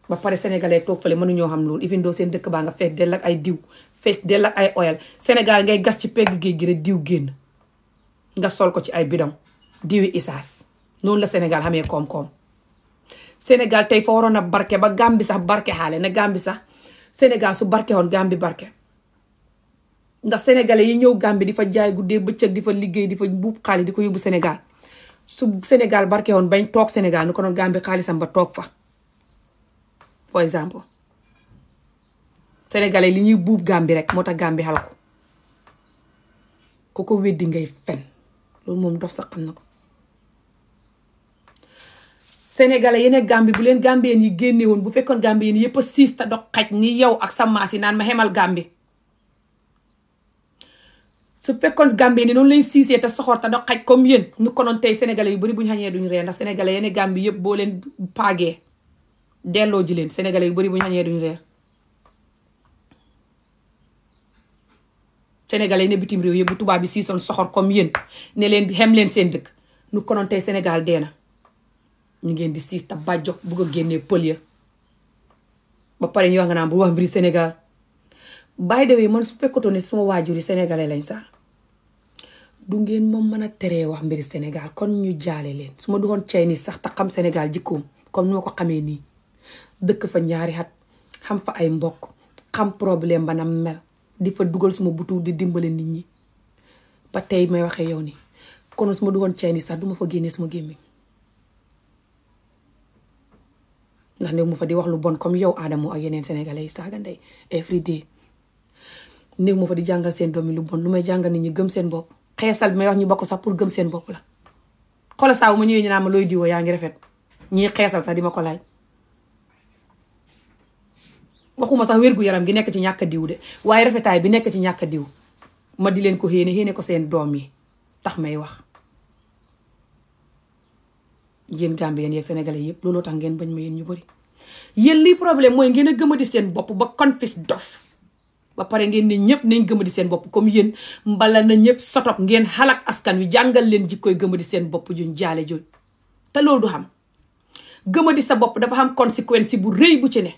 ba pare sénégalais toog fale mënuñoo xam loolu even doo seen dëkk baa nga fees dell ak ay diw fees dell ak ay oil Sénégal ngay gas ci pegg géej gi rek diw génn nga sol ko ci ay bidon diwi isaas noonu la Sénégal xamee koom-koom Sénégal tey fa waroon a barke ba Gàmbi sax barke xaale ne Gàmbi sax Sénégal su barke woon Gàmbi barke ndax sénégalais yi ñëw Gàmbi di fa jaay guddee bëccëg di fa liggéey di fa buub xaalis di ko yóbbu Sénégal su Sénégal barke woon bañ toog Sénégal nu ko doon Gàmbi xaalisam ba toog fa for exemple sénégalais li ñuy buub Gàmbi rek moo tax Gàmbi xal ko ko weddi ngay fen loolu moom dof sax xam na ko sénégalais yi ne Gambie bu leen gambien yi génne woon bu fekkoon gambien yi yëpp a siis te dog xaj ni yow ak sa maas yi naan ma xemal Gambie su fekkoon gambien yi noonu lay siisee te soxor te dog xaj comme yéen ñu konoon tey sénégalais yu bari bu ñu xañee duñu ree ndax sénégalais yi ne Gambie yëpp boo leen paagee delloo ji leen sénégalais yu bari bu ñu xañee duñu reer sénégalais yi ne bitim réew yëpp bu tubaab bi siisoon soxor comme yéen ne leen xem leen seen dëkk ñu konoon tey Sénégal dee na ñu ngeen di siis te bàjjo bugg a génnee pël ya ba pare ñu wax nga naan bu wax mbiri Sénégal by the way man su fekkatoo ne suma waajur yi sénégalais lañ sax du ngeen moom mën a teree wax mbiri Sénégal kon ñu jaale leen su ma doon Chinese sax te xam Sénégal jikkoom comme ni ma ko xamee nii dëkk fa ñaari at xam fa ay mbokk xam problème ba na mel di fa dugal suma butu di dimbale nit ñi ba tey may waxee yow ni kon su ma doon Chinese sax duma fa génnee suma gémmiñ ndax néew ma fa di wax lu bon comme yow Adamo ak yeneen sénégalais yi saaga ndey every day néew ma fa di jàngal seen doom yi lu bon lu may jàngal nit ñi gëm seen bopp xeesal bi may wax ñu bokk sax pour gëm seen bopp la xoolal saa bu ma ñëwee ñu naan ma looy diwoo yaa ngi rafet ñii xeesal sax di ma ko laaj waxuma sax wérgu yaram gi nekk ci ñàkk diw de waaye rafetaay bi nekk ci ñàkk diw ma di leen ko xéene ko seen doom yi tax may wax yéen Gambien yeeg sénégalais yëpp looloo tax ngeen bañ ma yéen ñu bëri yéen lii problème mooy ngeen a gëma di seen bopp ba confis dof ba pare ngeen ne ñëpp nañ gëma di seen bopp comme yéen mbala na ñëpp sotop ngeen xalak askan wi jàngal leen jikkoy gëma di seen bopp juñ jaale jooñ te loolu du xam gëma di sa bopp dafa xam conséquence bu rëy bu ci ne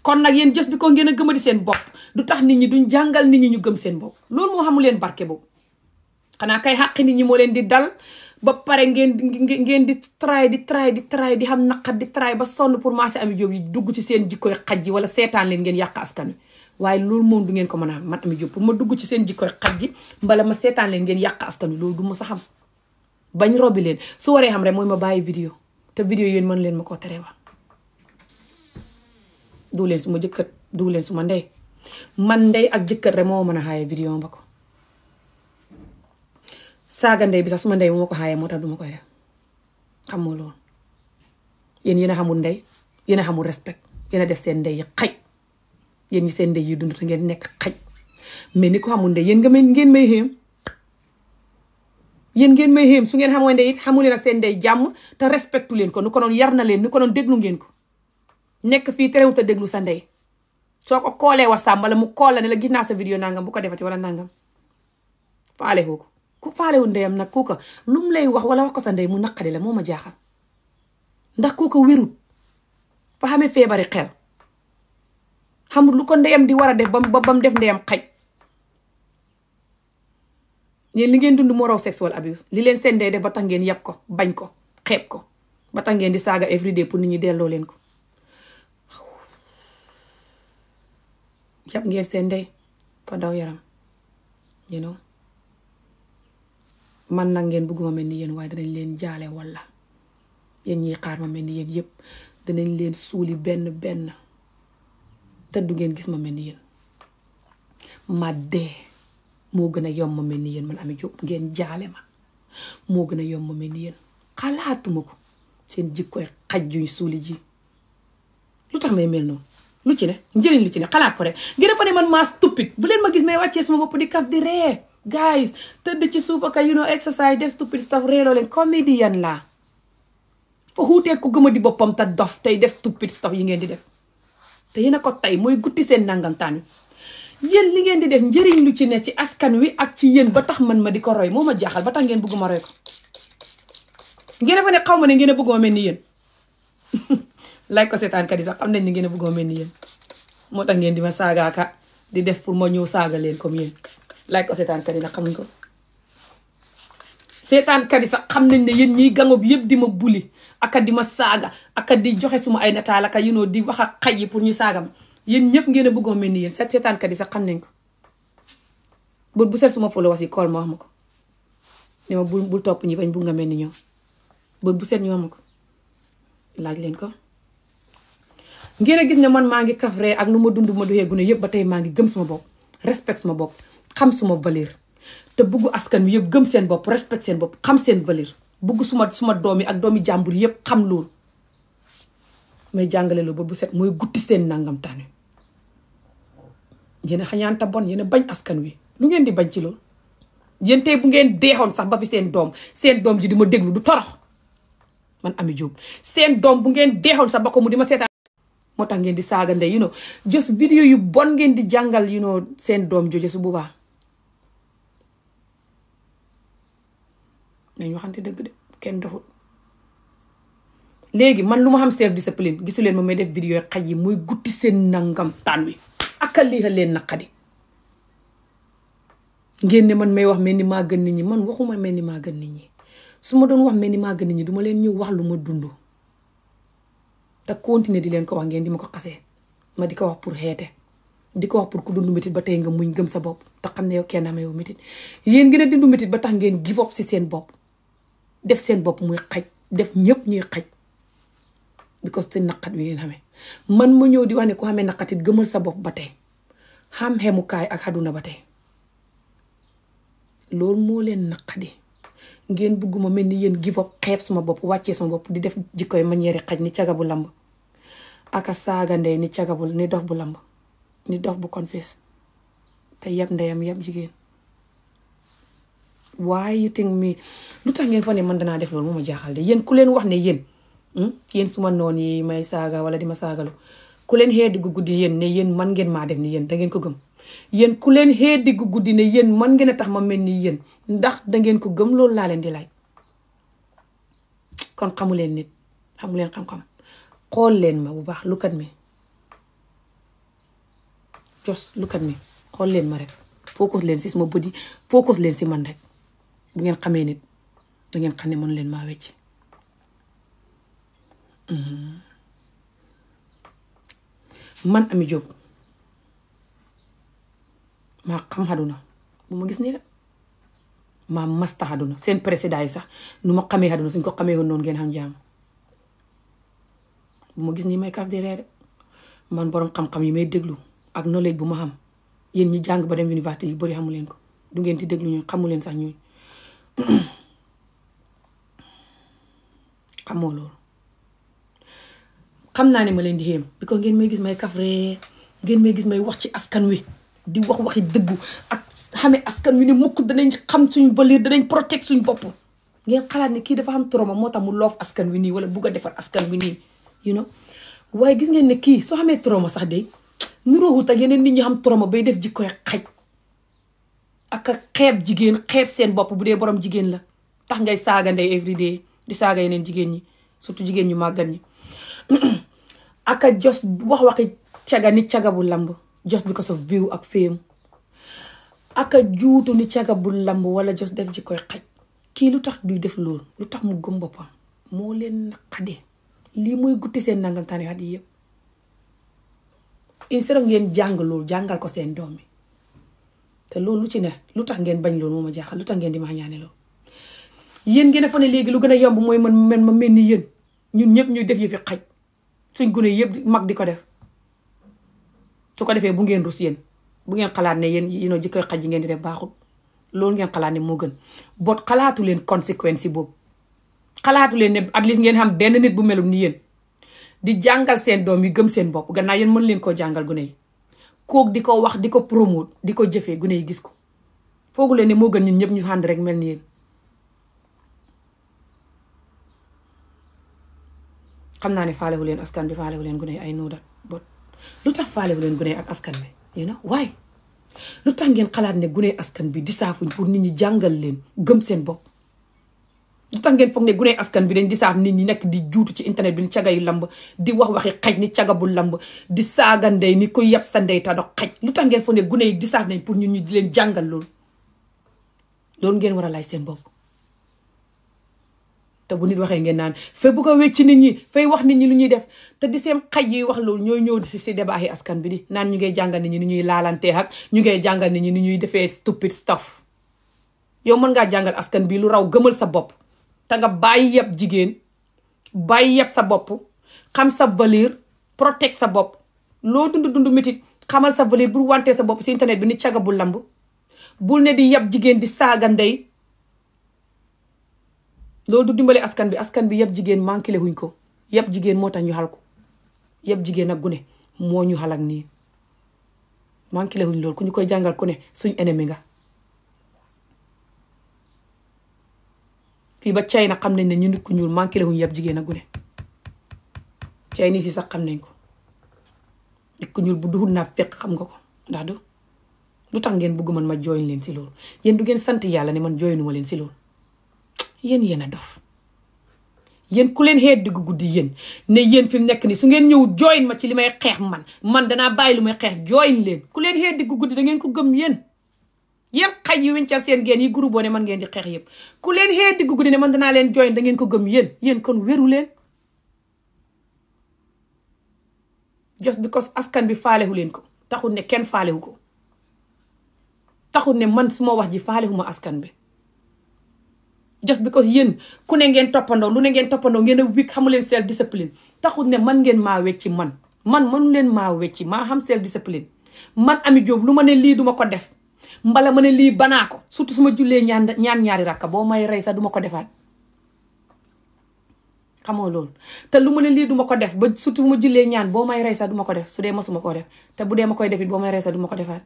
kon nag yéen jës bi ko ngeen a gëma di seen bopp du tax nit ñi duñ jàngal nit ñi ñu gëm seen bopp loolu moo xamu leen barke boobu xanaa kay xàq nit ñi moo leen di dal ba pare ngeen di try di xam naqat di try ba sonn pour marché Ami Jóob yi dugg ci seen jikkoy xaj ji wala seetaan leen ngeen yàq askan wi waaye loolu moom du ngeen ko mën a man Ami Jóob pour ma dugg ci seen jikkoy xaj ji mbala ma seetaan leen ngeen yàq askan wi loolu du ma sa xam bañ robbi leen su waree xam rek mooy ma bàyyi vidéo te vidéo yéen mën leen ma koo teree wax du leen su ma jëkkër du leen su ma ndey man ndey ak jëkkër rek moo mën a xaaye vidéo ba ko saaga ndey bi sax suma ndey bu ma ko xaayee moo tax du ma koy def xam nga loolu yéen a xamul ndey yéen a xamul respect yéen a def seen ndey yi xaj yéen ñi seen ndey yi dund te ngeen nekk xaj mais ni ko xamul ndey yéen ngeen may xéem yéen ngeen may xéem su ngeen xamoo ndey it xamu leen ak seen ndey jàmm te respectu leen ko nu ko noon yar na leen nu ko noon déglu ngeen ko nekk fii terewut a déglu sa ndey soo ko koolee WhatsApp wala mu kool la ne la gis naa sa vidéo nangam bu ko defati wala nangam faale ko ku faalewul ndeyam nag kooka lu mu lay wax wala wax ko sa ndey mu naqadi la moo ma jaaxal ndax kooka wérut fa xamee feebari xel xamul lu ko ndeyam di war a def ba mu def ndeyam xaj yéen li ngeen dund moo raw sexual abuse li leen seen ndey def ba tax ngeen yab ko bañ ko xeeb ko ba tax ngeen di saaga everyday pour nit ñi delloo leen ko yab ngeen seen ndey fa daw yaram you know man nag ngeen bëgguma mel ni yéen waaye danañ leen jaale walla yéen ñiy xaar ma mel ni yéen yëpp danañ leen suuli benn te du ngeen gis ma mel ni yéen ma dee moo gën a yomb ma mel ni yéen man Ami Jóob ngeen jaale ma moo gën a yomb ma mel ni yéen xalaatuma ko seen jikkoy xaj juñ suuli ji lu tax may mel noonu lu ci ne njëriñ lu ci ne xalaat ko rek ngeen a fa ne man maa stupide bu leen ma gis may wàccee sama bopp di kaf di ree guys tëdd ci suuf ak exercise def stupid stuff reeloo leen comédien laa fa xuutee ko gëma di boppam te dof tey def stupid stuff yi ngeen di def te yéen a ko tey mooy gutti seen nangamtaan wi yéen li ngeen di def njëriñ lu ci ne ci askan wi ak ci yéen ba tax man ma di ko roy moo ma jaaxal ba tax ngeen bëgguma roy ko ngeen a fa ne xaw ma ne ngeen a bëgguma mel ni yéen lay ko seetaankat yi sax xam nañ ni ngeen a bëgguma mel ni yéen moo tax ngeen di ma saagaaka di def pour ma ñëw saaga leen comme yéen like ko seetaankat yi nag xamuñ ko seetaankat yi sax xam nañ ne yéen ñiy gangob yëpp di ma buli aka di ma saaga aka di joxe suma ay nataal aka di wax ak xaj yi pour ñu saagam yéen ñëpp ngeen a bëggoo mel ni yéen seetaankat yi sax xam nañ ko bu set suma followers yi kool ma wax ma ko ne ma bul topp ñi bañ bu nga mel ni ñoom bu set ñu wax ma ko laaj leen ko ngeen a gis ne man maa ngi kafree ak lu ma dund ma duxee gune yëpp ba tey maa ngi gëm suma bopp respect suma bopp xam suma valeur te bugg askan wi yëpp gëm seen bopp respect seen bopp xam seen valeur bugg suma doom yi ak doomi jàmbur yëpp xam loolu may jàngale lu bu set mooy gutti seen nangam taane. Yéen a xañaanta bon, yéen a bañ askan wi lu ngeen di bañ ci loolu. Yéen tey bu ngeen deexoon sax ba fi seen doom ji di ma déglu du torox man Ami Jobe seen doom bu ngeen deexoon sax ba ko mu di ma seetaan moo tax ngeen di saaga ndey just vidéo yu bon ngeen di jàngal seen doom jooju su boobaa nañ waxante dëgg de kenn doxul. léegi man lu ma xam self discipline gisu leen ma may def vidéo xaj yi muy gutti seen nangam taan wi ak a lii leen naqadi ngeen ne man may wax mel ni maa gën nit ñi. Man waxuma mel ni maa gën nit ñi. Su ma doon wax mel ni maa gën nit ñi duma leen ñëw wax lu ma dund te continuer di leen ko wax ngeen di ma ko xasee. Ma di ko wax pour xeete di ko wax pour ku dund métit ba tey nga muñ gëm sa bopp te xam ne yow kenn amee yow métit. Yéen ngeen a dund métit ba tax ngeen give up si seen bopp def seen bopp muy xaj def ñëpp ñuy xaj because seen naqat wi ngeen xamee. Man ma ñëw di wax ne ku xamee naqatit gëmal sa bopp ba tey xam xemukaay ak xaduna ba tey. Loolu moo leen naqadi ngeen bugguma mel ni yéen give up xeeb suma bopp wàccee sama bopp di def jikkoy manière xaj ni caga bu lamb aka saaga ndey ni caga bu ni dox bu lamb ni dox bu confess te yab ndeyam yab jigéen. Why you think me lu tax ngeen fa ne man danaa def loolu moo ma jaaxal de yéen ku leen wax ne yéen suma noon yi may saaga wala di ma saagalu ku leen xee diggu guddi yéen ne yéen man ngeen maa def ni yéen da ngeen ko gëm. Yéen ku leen xee diggu guddi ne yéen man ngeen a tax ma mel ni yéen ndax da ngeen ko gëm loolu laa leen di laaj. Kon xamu leen nit xamu leen xam-xam xool leen ma bu baax lukat mi lukat mi xool leen ma rek focus leen si sama bët yi focus leen si man rek bu ngeen xamee nit da ngeen xam ne mënu leen maa wecc. Man Ami Jobe maa xam xaduna bu ma gis nii rek maa masta xaduna seen président yi sax nu ma xamee xaduna suñ ko xamee woon noonu ngeen xam jaam bu ma gis nii may kaf di reere man borom xam-xam yi may déglu ak knowledge bu ma xam yéen ñi jàng ba dem université yu bari xamu leen ko du ngeen di déglu ñu xamu leen sax ñuy xamoo loolu. Xam naa ne ma leen di xéem bi ko ngeen may gis may kaf ree ngeen may gis may wax ci askan wi di wax waxi dëggu ak xamee askan wi ne mukk danañ xam suñ valeur danañ protect suñ bopp. Ngeen xalaat ne kii dafa am trauma moo tax mu loof askan wi nii wala bugg a defar askan wi nii waaye gis ngeen ne kii soo xamee trauma sax de nuroowut ak yeneen nit ñi xam trauma bay def jikkoy xaj ak a xeeb jigéen xeeb seen bopp bu dee borom jigéen la tax ngay saaga ndey everyday di saaga yeneen jigéen ñi surtout jigéen ñu màggat ñi ak a jos wax waxi caga ni caga bu lamb just because of view ak fame ak a juutu ni caga bu lamb wala just def ji koy xaj. Kii lu tax duy def loolu lu tax mu gëm boppam moo leen naqade lii mooy gutti seen nangam tane at yi yëpp. Instead of ngeen jàng loolu jàngal ko seen doom mi te loolu lu ci ne lu tax ngeen bañ loolu moo ma jaaxal lu tax ngeen di ma ñaane loolu. Yéen ngeen fa ne léegi lu gën a yomb mooy man ma mel ni yéen ñun ñëpp ñuy def yëfi xaj suñ gune yëpp mag di ko def su ko defee bu ngeen rus yéen bu ngeen xalaat ne yéen jikkoy xaj yi ngeen di def baaxul loolu ngeen xalaat ne moo gën bot xalaatu leen conséquence yi boobu xalaatu leen ne at least ngeen xam benn nit bu melul ni yéen di jàngal seen doom yi gëm seen bopp gannaaw yéen mën leen koo jàngal gune yi kook di ko wax di ko promote di ko jëfee gune yi gis ko foogu leen ne moo gën ñun ñëpp ñu ànd rek mel ni yéen. xam naa ne faalewu leen askan bi faalewu leen gune yi ay noodat bot lu tax faalewu leen gune yi ak askan bi waaye lu tax ngeen xalaat ne gune askan bi di saafuñ pour nit ñi jàngal leen gëm seen bopp. lu tax ngeen foog ne gune askan bi dañ di saaf nit ñi nekk di juutu ci internet bi ni caga yu lamb di wax waxi xaj ni caga bu lamb di saaga ndey ni ko yab sa ndey ta dox xaj lu tax ngeen foog ne gune yi di saaf nañ pour ñun ñu di leen jàngal loolu ngeen war a laaj seen bopp. te bu nit waxee ngeen naan fay bugg a wecc nit ñi fay wax nit ñi lu ñuy def te di seen xaj yi wax loolu ñooy ñëw si débat yi askan bi di naan ñu ngay jàngal nit ñi ni ñuy laalantee ak ñu ngay jàngal nit ñi ni ñuy defee stupid stuff. Yow mën ngaa jàngal askan bi lu raw gëmal sa bopp te nga bàyyi yeb jigéen bàyyi yeb sa bopp xam sa valeur protect sa bopp loo dund métit xamal sa valeur bul wantee sa bopp si internet bi ni caga bu lamb bul ne di yeb jigéen di saaga ndey. Loolu du dimbale askan bi yëpp jigéen manqué le wuñ ko yëpp jigéen moo tax ñu xal ko yëpp jigéen ak gune moo ñu xalak nii manqué wuñ loolu ku ñu koy jàngal ku ne suñ ennemi nga. fii ba China xam nañ ne ñu nit ku ñuul manqué wuñ yëpp jigéen ak gune Chinese si sax xam nañ ko nit ku ñuul bu duhul naa fekk xam nga ko ndax du tax ngeen bëgg man ma join leen si loolu yéen du ngeen sant yàlla ne man joinuma leen si loolu yéen a dof yéen ku leen xeet diggu guddi yéen ne yéen fi mu nekk ni su ngeen ñëw join ma ci li may xeex man danaa bàyyi lu may xeex join leen ku leen xeet diggu guddi da ngeen ko gëm yéen xaj yu wincal seen geen yi groupe boo ne man ngeen di xeex yëpp ku leen xeet diggu guddi ne man danaa leen join da ngeen ko gëm yéen kon wéru leen just because askan bi faalewu leen ko taxul ne kenn faalewu ko taxul ne man suma wax ji faalewuma askan bi just because yéen ku ne ngeen toppandoo lu ne ngeen toppandoo ngeen a wik xamu leen self discipline taxul ne man ngeen maa wecci man mënu leen maa wecci maa xam self discipline man Ami Jobe lu ma ne lii duma ko def mbala ma ne lii banaa ko surtout su ma jullee ñaan ñaari rakka boo may rey sax duma ko defaat xamoo loolu te lu ma ne lii duma ko def ba surtout bu ma jullee ñaan boo may rey sax duma ko def su dee masuma koo def te bu dee ma koy def it boo may rey sax duma ko defaat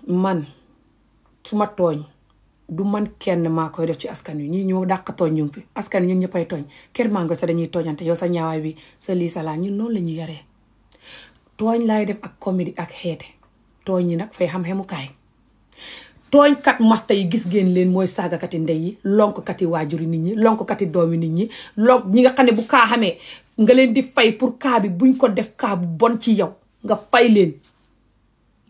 man su ma tooñ du man kenn maa koy def ci askan wi ñi ñoo dàq tooñ ñu ngi fi askan ñun ñëppay tooñ kër maa nga sa dañuy tooñante yow sa ñaawaay bi sa lii sa laa ñun noonu la ñuy yaree tooñ laay def ak comédie ak xeete tooñ yi nag fay xam xemukaay tooñkat masta yi gis ngeen leen mooy saagakati ndey yi lonkati waajuri nit ñi lonkati doomi nit ñi ñi nga xam ne bu kaa xamee nga leen di fay pour kaa bi buñ ko def kaa bu bon ci yow nga fay leen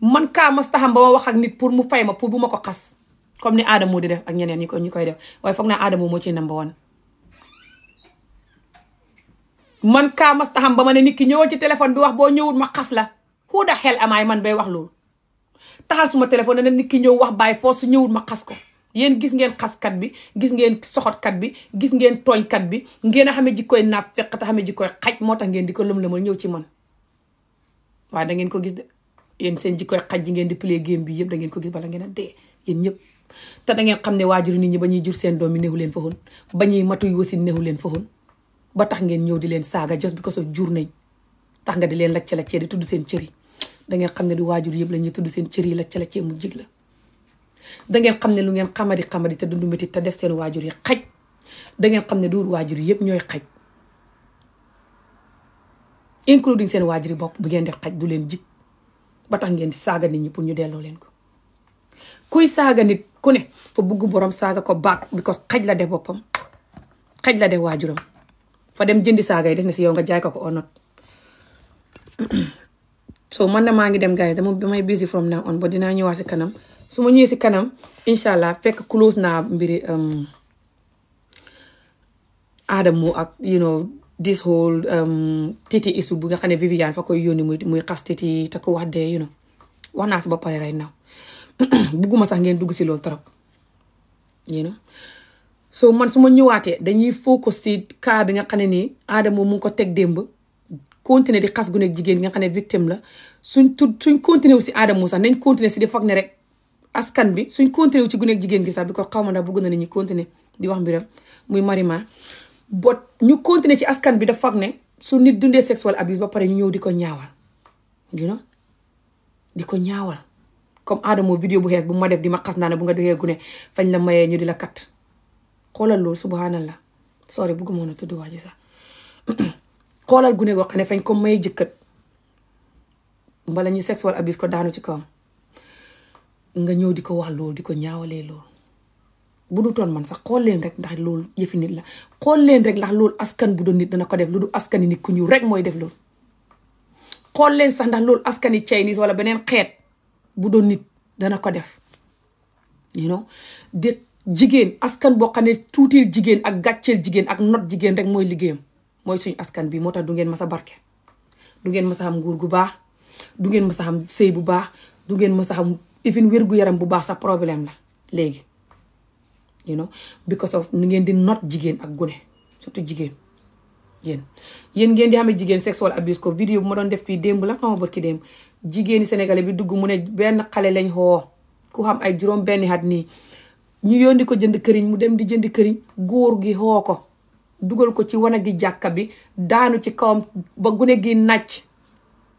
man kaa masta xam ba ma wax ak nit pour mu fay ma pour bu ma ko xas comme ni Adamo di def ak ñeneen ñi koy def waaye foog naa Adamo moo ci number one man kaa masta xam ba ma ne nit ki ñëwal ci téléphone bi wax boo ñëwul ma xas la who the hell am I man bay wax loolu taxal suma téléphone ne nit ki ñëw wax bàyyi foo su ñëwul ma xas ko yéen gis ngeen xaskat bi gis ngeen soxotkat bi gis ngeen tooñkat bi ngeen a xamee jikkooy naaf fekk te xamee jikkooy xaj moo tax ngeen di ko lëm-lëmal ñëw ci man waaye da ngeen ko gis de yéen seen jikkooy xaj ji ngeen di play game bi yëpp da ngeen ko gis bala ngeen a dee yéen ñëpp te da ngeen xam ne waajur nit ñi ba ñuy jur seen doom yi neexu leen faxoon ba ñuy matuy wasin neexu leen faxoon ba tax ngeen ñëw di leen saaga just because of jur nañ tax nga di leen lacc-laccee di tudd seen cër yi da ngeen xam ne di waajur yëpp la ñuy tudd seen cër yi lacc-laccee mu jig la da ngeen xam ne lu ngeen xamadi te dundu métti te def seen waajur yi xaj da ngeen xam ne du waajur yi yëpp ñooy xaj including seen waajur yi bopp bu ngeen def xaj du leen jig ba tax ngeen di saaga nit ñi pour ñu delloo leen ko kuy saaga nit ku ne fa bugg borom saaga ko baat because xaj la def boppam xaj la def waajuram fa dem jëndi saaga yi def na si yow nga jaay ko or not so man na maa ngi dem gars yi damay busy from now on ba dinaa ñëwaat si kanam su ma ñëwee si kanam incha allah fekk close naa mbiri Adamo ak this whole Titi issue bu nga xam ne Viviane fa koy yónni muy xas Titi te ko wax dee wax naa si ba pare right now bugguma sax ngeen dugg si loolu trop so man su ma ñëwaatee dañuy focus si cas bi nga xam ne nii Adamo mu ngi ko teg démb continuer di xas gu nekk jigéen nga xam ne victime la suñ continuer wu si Adamo sax nañ continuer si di foog ne rek askan bi suñ continuer wu ci gu nekk jigéen gi sax bi ko xaw ma ndax bëgg na nit ñi continuer di wax mbiram muy Marima bot ñu continuer ci askan bi da foog ne su nit dundee sexual abuse ba pare ñu ñëw di ko ñaawal di ko ñaawal comme Adamo vidéo bu xees bu ma def di ma xas naa ne bu nga doxee gune fañ la mayee ñu di la kat xoolal loolu subhanallah sorry bëggu moon a tudd waa ji sax xoolal gune goo xam ne fañ ko may jëkkat mbala ñu sexual abuse ko daanu ci kawam nga ñëw di ko wax loolu di ko ñaawalee loolu bu du toon man sax xool leen rek ndax loolu yëfi nit la xool leen rek ndax loolu askan bu doon nit dana ko def lu du askani nit ku ñuul rek mooy def loolu xool leen sax ndax loolu askani Chinese wala beneen xeet bu doon nit dana ko def de jigéen askan boo xam ne tuutil jigéen ak gàcceel jigéen ak not jigéen rek mooy liggéeyam mooy suñu askan bi moo tax du ngeen mas a barke du ngeen mas a xam nguur gu baax du ngeen mas a xam sëy bu baax du ngeen mas a xam even wér-gu-yaram bu baax sa problème la léegi because of nu ngeen di not jigéen ak gune surtout jigéen yéen ngeen di xamee jigéen sexual abuse ko vidéo bu ma doon def fii démb la xama barki démb jigéeni sénégalais bi dugg mu ne benn xale lañ xoo ku xam ay juróom benni at nii ñu yónni ko jënd këriñ mu dem di jënd këriñ góor gi xoo ko dugal ko ci wanag gi jàkka bi daanu ci kawam ba gune gi nàcc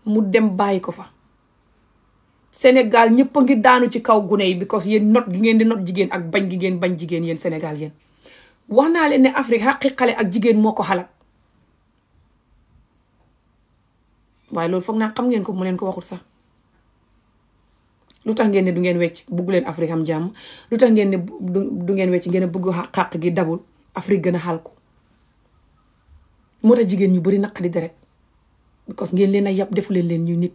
mu dem bàyyi ko fa. Sénégal ñëpp a ngi daanu ci kaw gune yi because yéen not gi ngeen di not jigéen ak bañ gi ngeen bañ jigéen yéen Sénégal yéen. wax naa leen ne Afrique xaqi xale ak jigéen moo ko xalak waaye loolu foog naa xam ngeen ko mu leen ko waxul sax. lu tax ngeen ne du ngeen wecc bugg leen Afrique am jàmm lu tax ngeen ne du ngeen wecc ngeen a bëgg xàq gi dabul Afrique gën a xal ko moo tax jigéen ñu bari naqadi deret because ngeen leen a yab defu leen ñu nit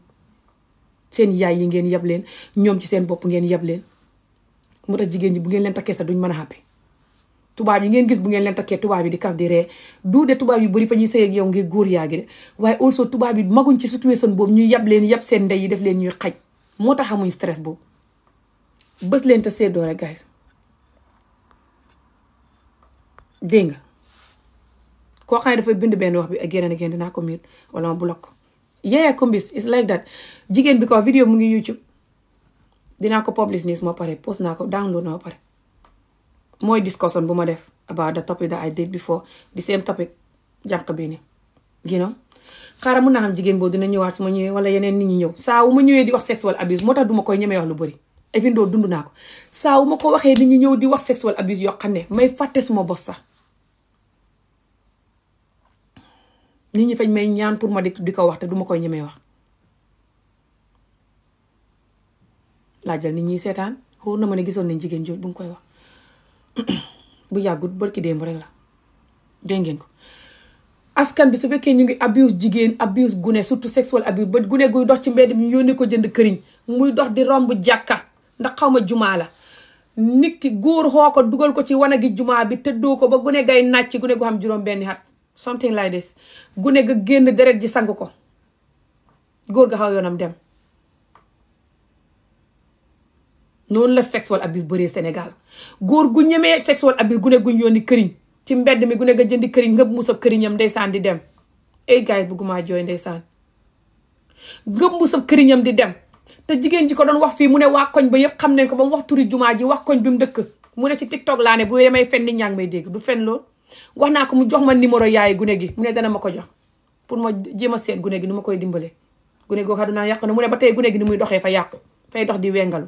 seen yaay yi ngeen yab leen ñoom ci seen bopp ngeen yab leen moo tax jigéen ñi bu ngeen leen takkee sax duñ mën a xàppi tubaab yi ngeen gis bu ngeen leen takkee tubaab yi di kaf di ree du de tubaab yi bari fa ñuy sëy ak yow ngir góor yaa gi de waaye also tubaab yi maguñ ci situation boobu ñu yab leen yab seen ndey yi def leen ñuy xaj moo tax xamuñ stress boobu bës leen te seddoo rek guys dégg nga koo xam ne dafay bind benn wax bi ak yeneen ak yeneen dinaa ko mute wala ma block ko yeah combis it's like that jigéen bi ko vidéo mu ngi YouTube dinaa ko publish nii moo pare post naa ko download na ma pare mooy discussion bu ma def about the topic that I did before the same topic jànq bi ni you know xaaral mun naa xam jigéen boobu dina ñëwaat su ma ñëwee wala yeneen nit ñi ñëw saa wu ma ñëwee di wax sexual abuse moo tax duma koy ñemee wax lu bëri even though dund naa ko saa wu ma ko waxee nit ñi ñëw di wax sexual abuse yoo xam ne may fàtte suma bos sax nit ñi fañ may ñaan pour ma di ko wax te duma koy ñemee wax laajal nit ñi seetaan xóor na ma ne gisoon nañ jigéen jooju bu nga koy wax bu yàggut barki démb rek la dégg ngeen ko askan bi su fekkee ñu ngi abuse jigéen abuse gune surtout sexual abuse ba gune guy dox ci mbedd mi ñu yónnee ko jënd këriñ muy dox di romb jàkka ndax xaw ma jumaa la nit ki góor xoo ko dugal ko ci wanagi jumaa bi tëddoo ko ba gune gay nàcc gune gu xam juróom benni at something like this gune ga génn deret ji sang ko góor ga xaw yoonam dem noonu la sexual abuse bëree Sénégal góor gu ñemee sexual abuse gune guñ yónni këriñ ci mbedd mi gune ga jëndi këriñ ngëb musab këriñam ndeysaan di dem ay guys bëgguma jooy ndeysaan ngëb musab këriñam di dem te jigéen ji ko doon wax fii mu ne waa koñ ba yëpp xam nañ ko ba mu wax turi jumaa ji wax koñ bi mu dëkk mu ne ci TikTok laa ne bu demee fen nit ñaa ngi may dégg du fen lool wax naa ko mu jox ma numéro yaay gune gi mu ne dana ma ko jox pour ma jéem a seet gune gi nu ma koy dimbale gune goo xam naa yàq na mu ne ba tey gune gi ni muy doxee fa yàqu fay dox di wengalu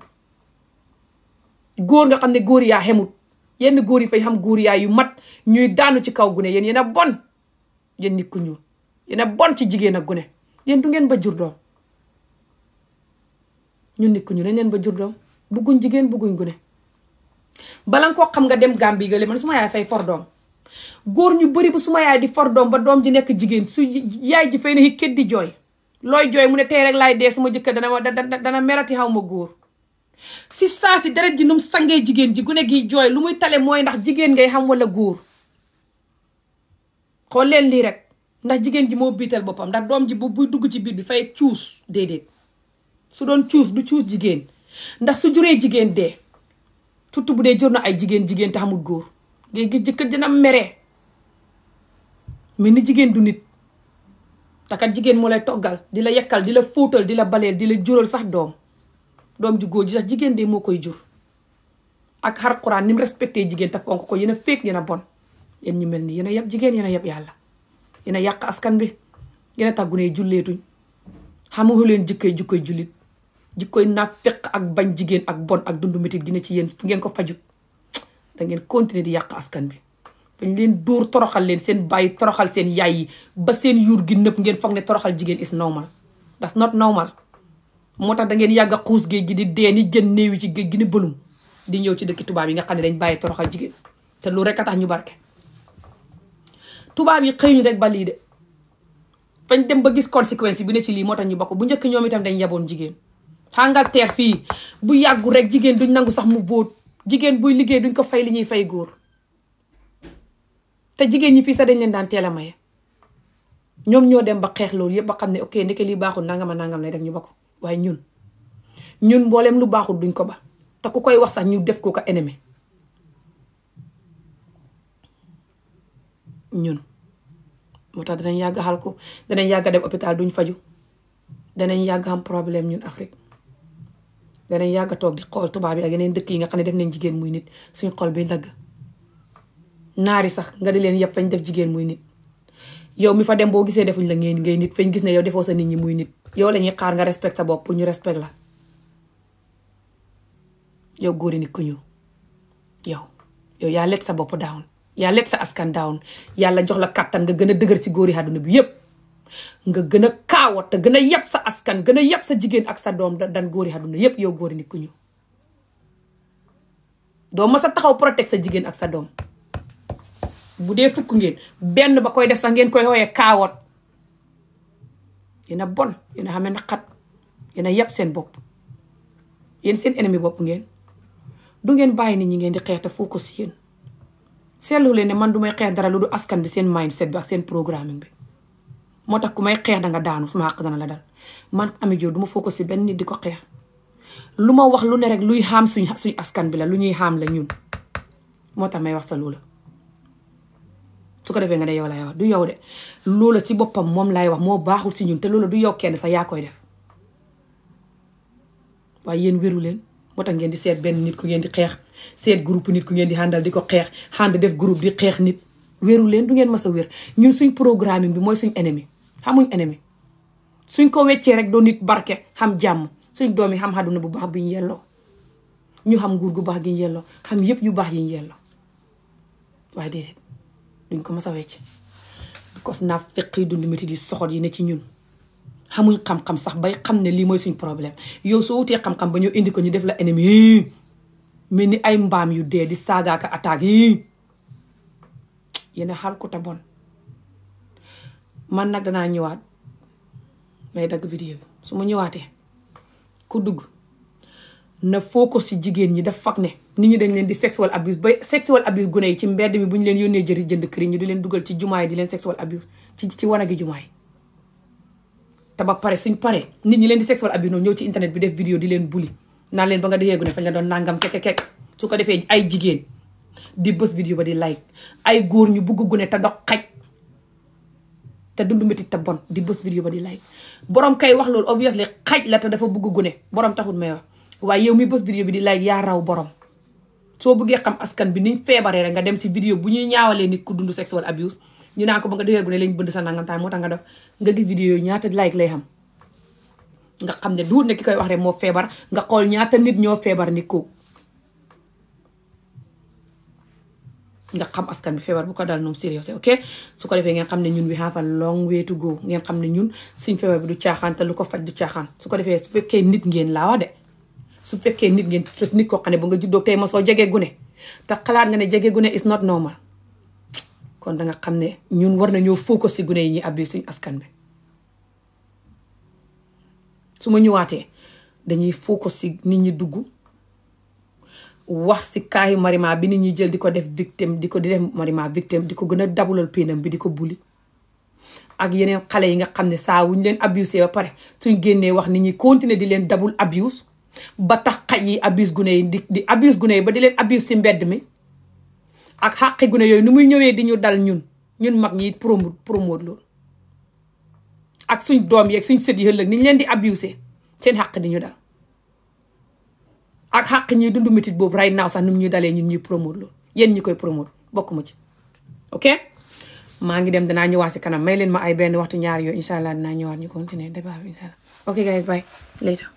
góor nga xam ne góor yaa xemut yenn góor yi fay xam góor yaa yu mat ñuy daanu ci kaw gune yéen a bon yéen nit ku ñuul yéen a bon ci jigéen ak gune yéen du ngeen ba jur doom ñun nit ku ñuul dañ leen ba jur doom bugguñ jigéen bugguñ gune bala nga koo xam nga dem Gambie gale man suma yaay fay for doom góor ñu bari bu suma yaay di for doom ba doom ji nekk jigéen su yaay ji fay na xikket di jooy looy jooy mu ne tey rek laay dee suma jëkkër dana merati xaw ma góor si saa si deret ji num sangee jigéen ji gune gi jooy lu muy tale mooy ndax jigéen ngay xam wala góor xool leen lii rek ndax jigéen ji moo biital boppam ndax doom ji buy dugg ci biir bi fay cuus déedéet su doon cuus du cuus jigéen ndax su juree jigéen dee surtout bu dee jur na ay jigéen te xamul góor ngay gis jëkkër dina meree mais ni jigéen du nit takat jigéen moo lay toggal di la yekkal di la fóotal di la baleel di la jural sax doom ju góor ji sax jigéen de moo koy jur ak xar Quran ni mu respecté jigéen te fonk ko yéen a féeg yéen a bon yéen ñu mel ni yéen a yab jigéen yéen a yab yàlla yéen a yàq askan bi yéen a tàggu ne julleetuñ xamu leen jikkoy jullit jikkoy naafeq ak bañ jigéen ak bon ak dundu métit gi ne ci yéen fu ngeen ko fajut da ngeen continuer di yàq askan bi dañ leen dóor toroxal leen seen bàyyi toroxal seen yaay yi ba seen yuur gi nëpp ngeen foog ne toroxal jigéen is normal that's not normal moo tax da ngeen yàgg a xuus géej gi di dee ni jën néewi ci géej gi ni bëlum di ñëw ci dëkki tubaab yi nga xam ne dañ bàyyi toroxal jigéen te loolu rek a tax ñu barke tubaab yi xëy ñu rek ba lii de fañ dem ba gis conséquence bi ne ci lii moo tax ñu bokk bu njëkk ñoom itam dañ yaboon jigéen Angleterre fii bu yàggu rek jigéen duñ nangu sax mu bóot jigéen buy liggéey duñ ko fay li ñuy fay góor te jigéen ñi fii sax dañ leen daan teel a maye ñoom ñoo dem ba xeex loolu yëpp ba xam ne ok ndeke lii baaxul nangama nangam lay def ñu bokk waaye ñun mbooleem lu baaxul duñ ko ba te ku koy wax sax ñu def ko ko ennemi ñun moo tax danañ yàgg xal ko danañ yàgg dem hôpital duñ faju danañ yàgg am problème ñun Afrique danañ yàgg a toog di xool tubaab yi ak yeneen dëkk yi nga xam ne def nañ jigéen muy nit suñ xol bi dagg. naari sax nga di leen yëpp fañ def jigéen muy nit yow mi fa dem boo gisee defuñ la ngay nit fañ gis ne yow defoo sa nit ñi muy nit yow la ñuy xaar nga respect sa bopp pour ñu respect la yow góori nit ku ñu yow yaa let sa bopp down yaa let sa askan down yàlla jox la kàttan nga gën a dëgër ci góori àdduna bi yépp nga gën a kaawat te gën a yab sa askan gën a yab sa jigéen ak sa doom dan góori àdduna yépp yow góori nit ku ñu doo ma sa taxaw protect sa jigéen ak sa doom bu dee fukk ngeen benn ba koy def sax ngeen koy xooyee kaawat yéen a bon yéen a xamee na xat yéen a yab seen bopp yéen seen ennemi bopp ngeen du ngeen bàyyi nit ñi ngeen di xeex te focus si yéen seetlu leen ne man du may xeex dara lu du askan bi seen mindset bi ak seen programming bi moo tax ku may xeex danga daanu suma xaq dana la dal man Amie Jobe du ma focus si benn nit di ko xeex lu ma wax lu ne rek luy xaam suñ askan bi la lu ñuy xaam la ñun moo tax may wax sa loola su ko defee nga ne yow laay wax du yow de loola ci boppam moom laay wax moo baaxul si ñun te loola du yow kenn sax yaa koy def waaye yéen wéru leen moo tax ngeen di seet benn nit ku ngeen di xeex seet groupe nit ku ngeen di àndal di ko xeex ànd def groupe di xeex nit wéru leen du ngeen mas a wér ñun suñ programming bi mooy suñ ennemi xamuñ ennemi suñ ko weccee rek doo nit barke xam jàmm suñ doom yi xam àdduna bu baax bi ñu yelloo ñu xam nguur gu baax gi ñu yelloo xam yépp yu baax yi ñu yelloo waaye déedéet duñ ko mas a wecc because naa fekk yi dund métti di soxot yi ne ci ñun xamuñ xam-xam sax bay xam ne lii mooy suñ problème yow soo wutee xam-xam ba ñëw indi ko ñu def la ennemi yi mel ni ay mbaam yu dee di saagaaka attaque yi yéen a xal ko ta bon man nag danaa ñëwaat may dagg vidéo bi su ma ñëwaatee ku dugg na focus ci jigéen ñi daf fag ne nit ñi dañ leen di sexual abuse ba sexual abuse gune yi ci mbedd mi bu ñu leen yónnee jënd kër yi ñu di leen dugal ci jumaa yi di leen sexual abuse ci wanagi jumaa yi te ba pare suñ pare nit ñi leen di sexual abuse noonu ñëw ci internet bi def vidéo di leen bully naan leen ba nga defee gune fañ la doon nangam kekk su ko defee ay jigéen di bës vidéo ba di like ay góor ñu bugg gune te dox xaj te dundu métti te bon di bës vidéo ba di like borom kay wax loolu obviously xaj la te dafa bugg gune borom taxul may wax waaye yow mi bës vidéo bi di like yaa raw borom soo bëggee xam askan bi niñ feebaree rek nga dem si vidéo bu ñuy ñaawalee nit ku dund sexual abuse ñu naan ko ba nga defee gune lañ bënd sa nangam taay moo tax nga def nga gis vidéo yooyu ñaata like lay xam nga xam ne du ne ki koy wax rek moo feebar nga xool ñaata nit ñoo feebar ni ko nga xam askan bi feebar bu ko dal noonu sérieux ok su ko defee ngeen xam ne ñun we have a long way to go ngeen xam ne ñun suñ feebar bi du caaxaan te lu ko faj du caaxaan su ko defee su fekkee nit ngeen laa wax de su fekkee nit ngeen nit koo xam ne ba nga juddoo tey ma soo jegee gune te xalaat nga ne jege gune is not normal kon da nga xam ne ñun war nañoo focus si gune yi ñuy abbi suñ askan bi su ma ñëwaatee dañuy focus si nit ñi dugg wax si kaayi Marima bi nit ñi jël di ko def victime di ko di def Marima victime di ko gën a dabulal pénam bi di ko bulli ak yeneen xale yi nga xam ne saa wuñ leen abusé ba pare suñ génnee wax nit ñi continuer di leen dabul abuse ba tax xaj yi abuse gune yi di abuse gune yi ba di leen abuse si mbedd mi ak xàqi gune yooyu nu muy ñëwee di ñu dal ñun mag ñi promote loolu ak suñ doom yeeg suñ sët yi ëllëg ni ñu leen di abusé seen xàq di ñu dal ak xàq ñuy dund métit boobu right now sax nu mu ñuy dalee ñun ñuy promote loolu yéen ñi koy promote bokkuma ci ok maa ngi dem danaa ñëwaat si kanam may leen ma ay benn waxtu ñaar yooyu incha allah dinaa ñëwaat ñu continuer débat bi incha allah ok guys bye later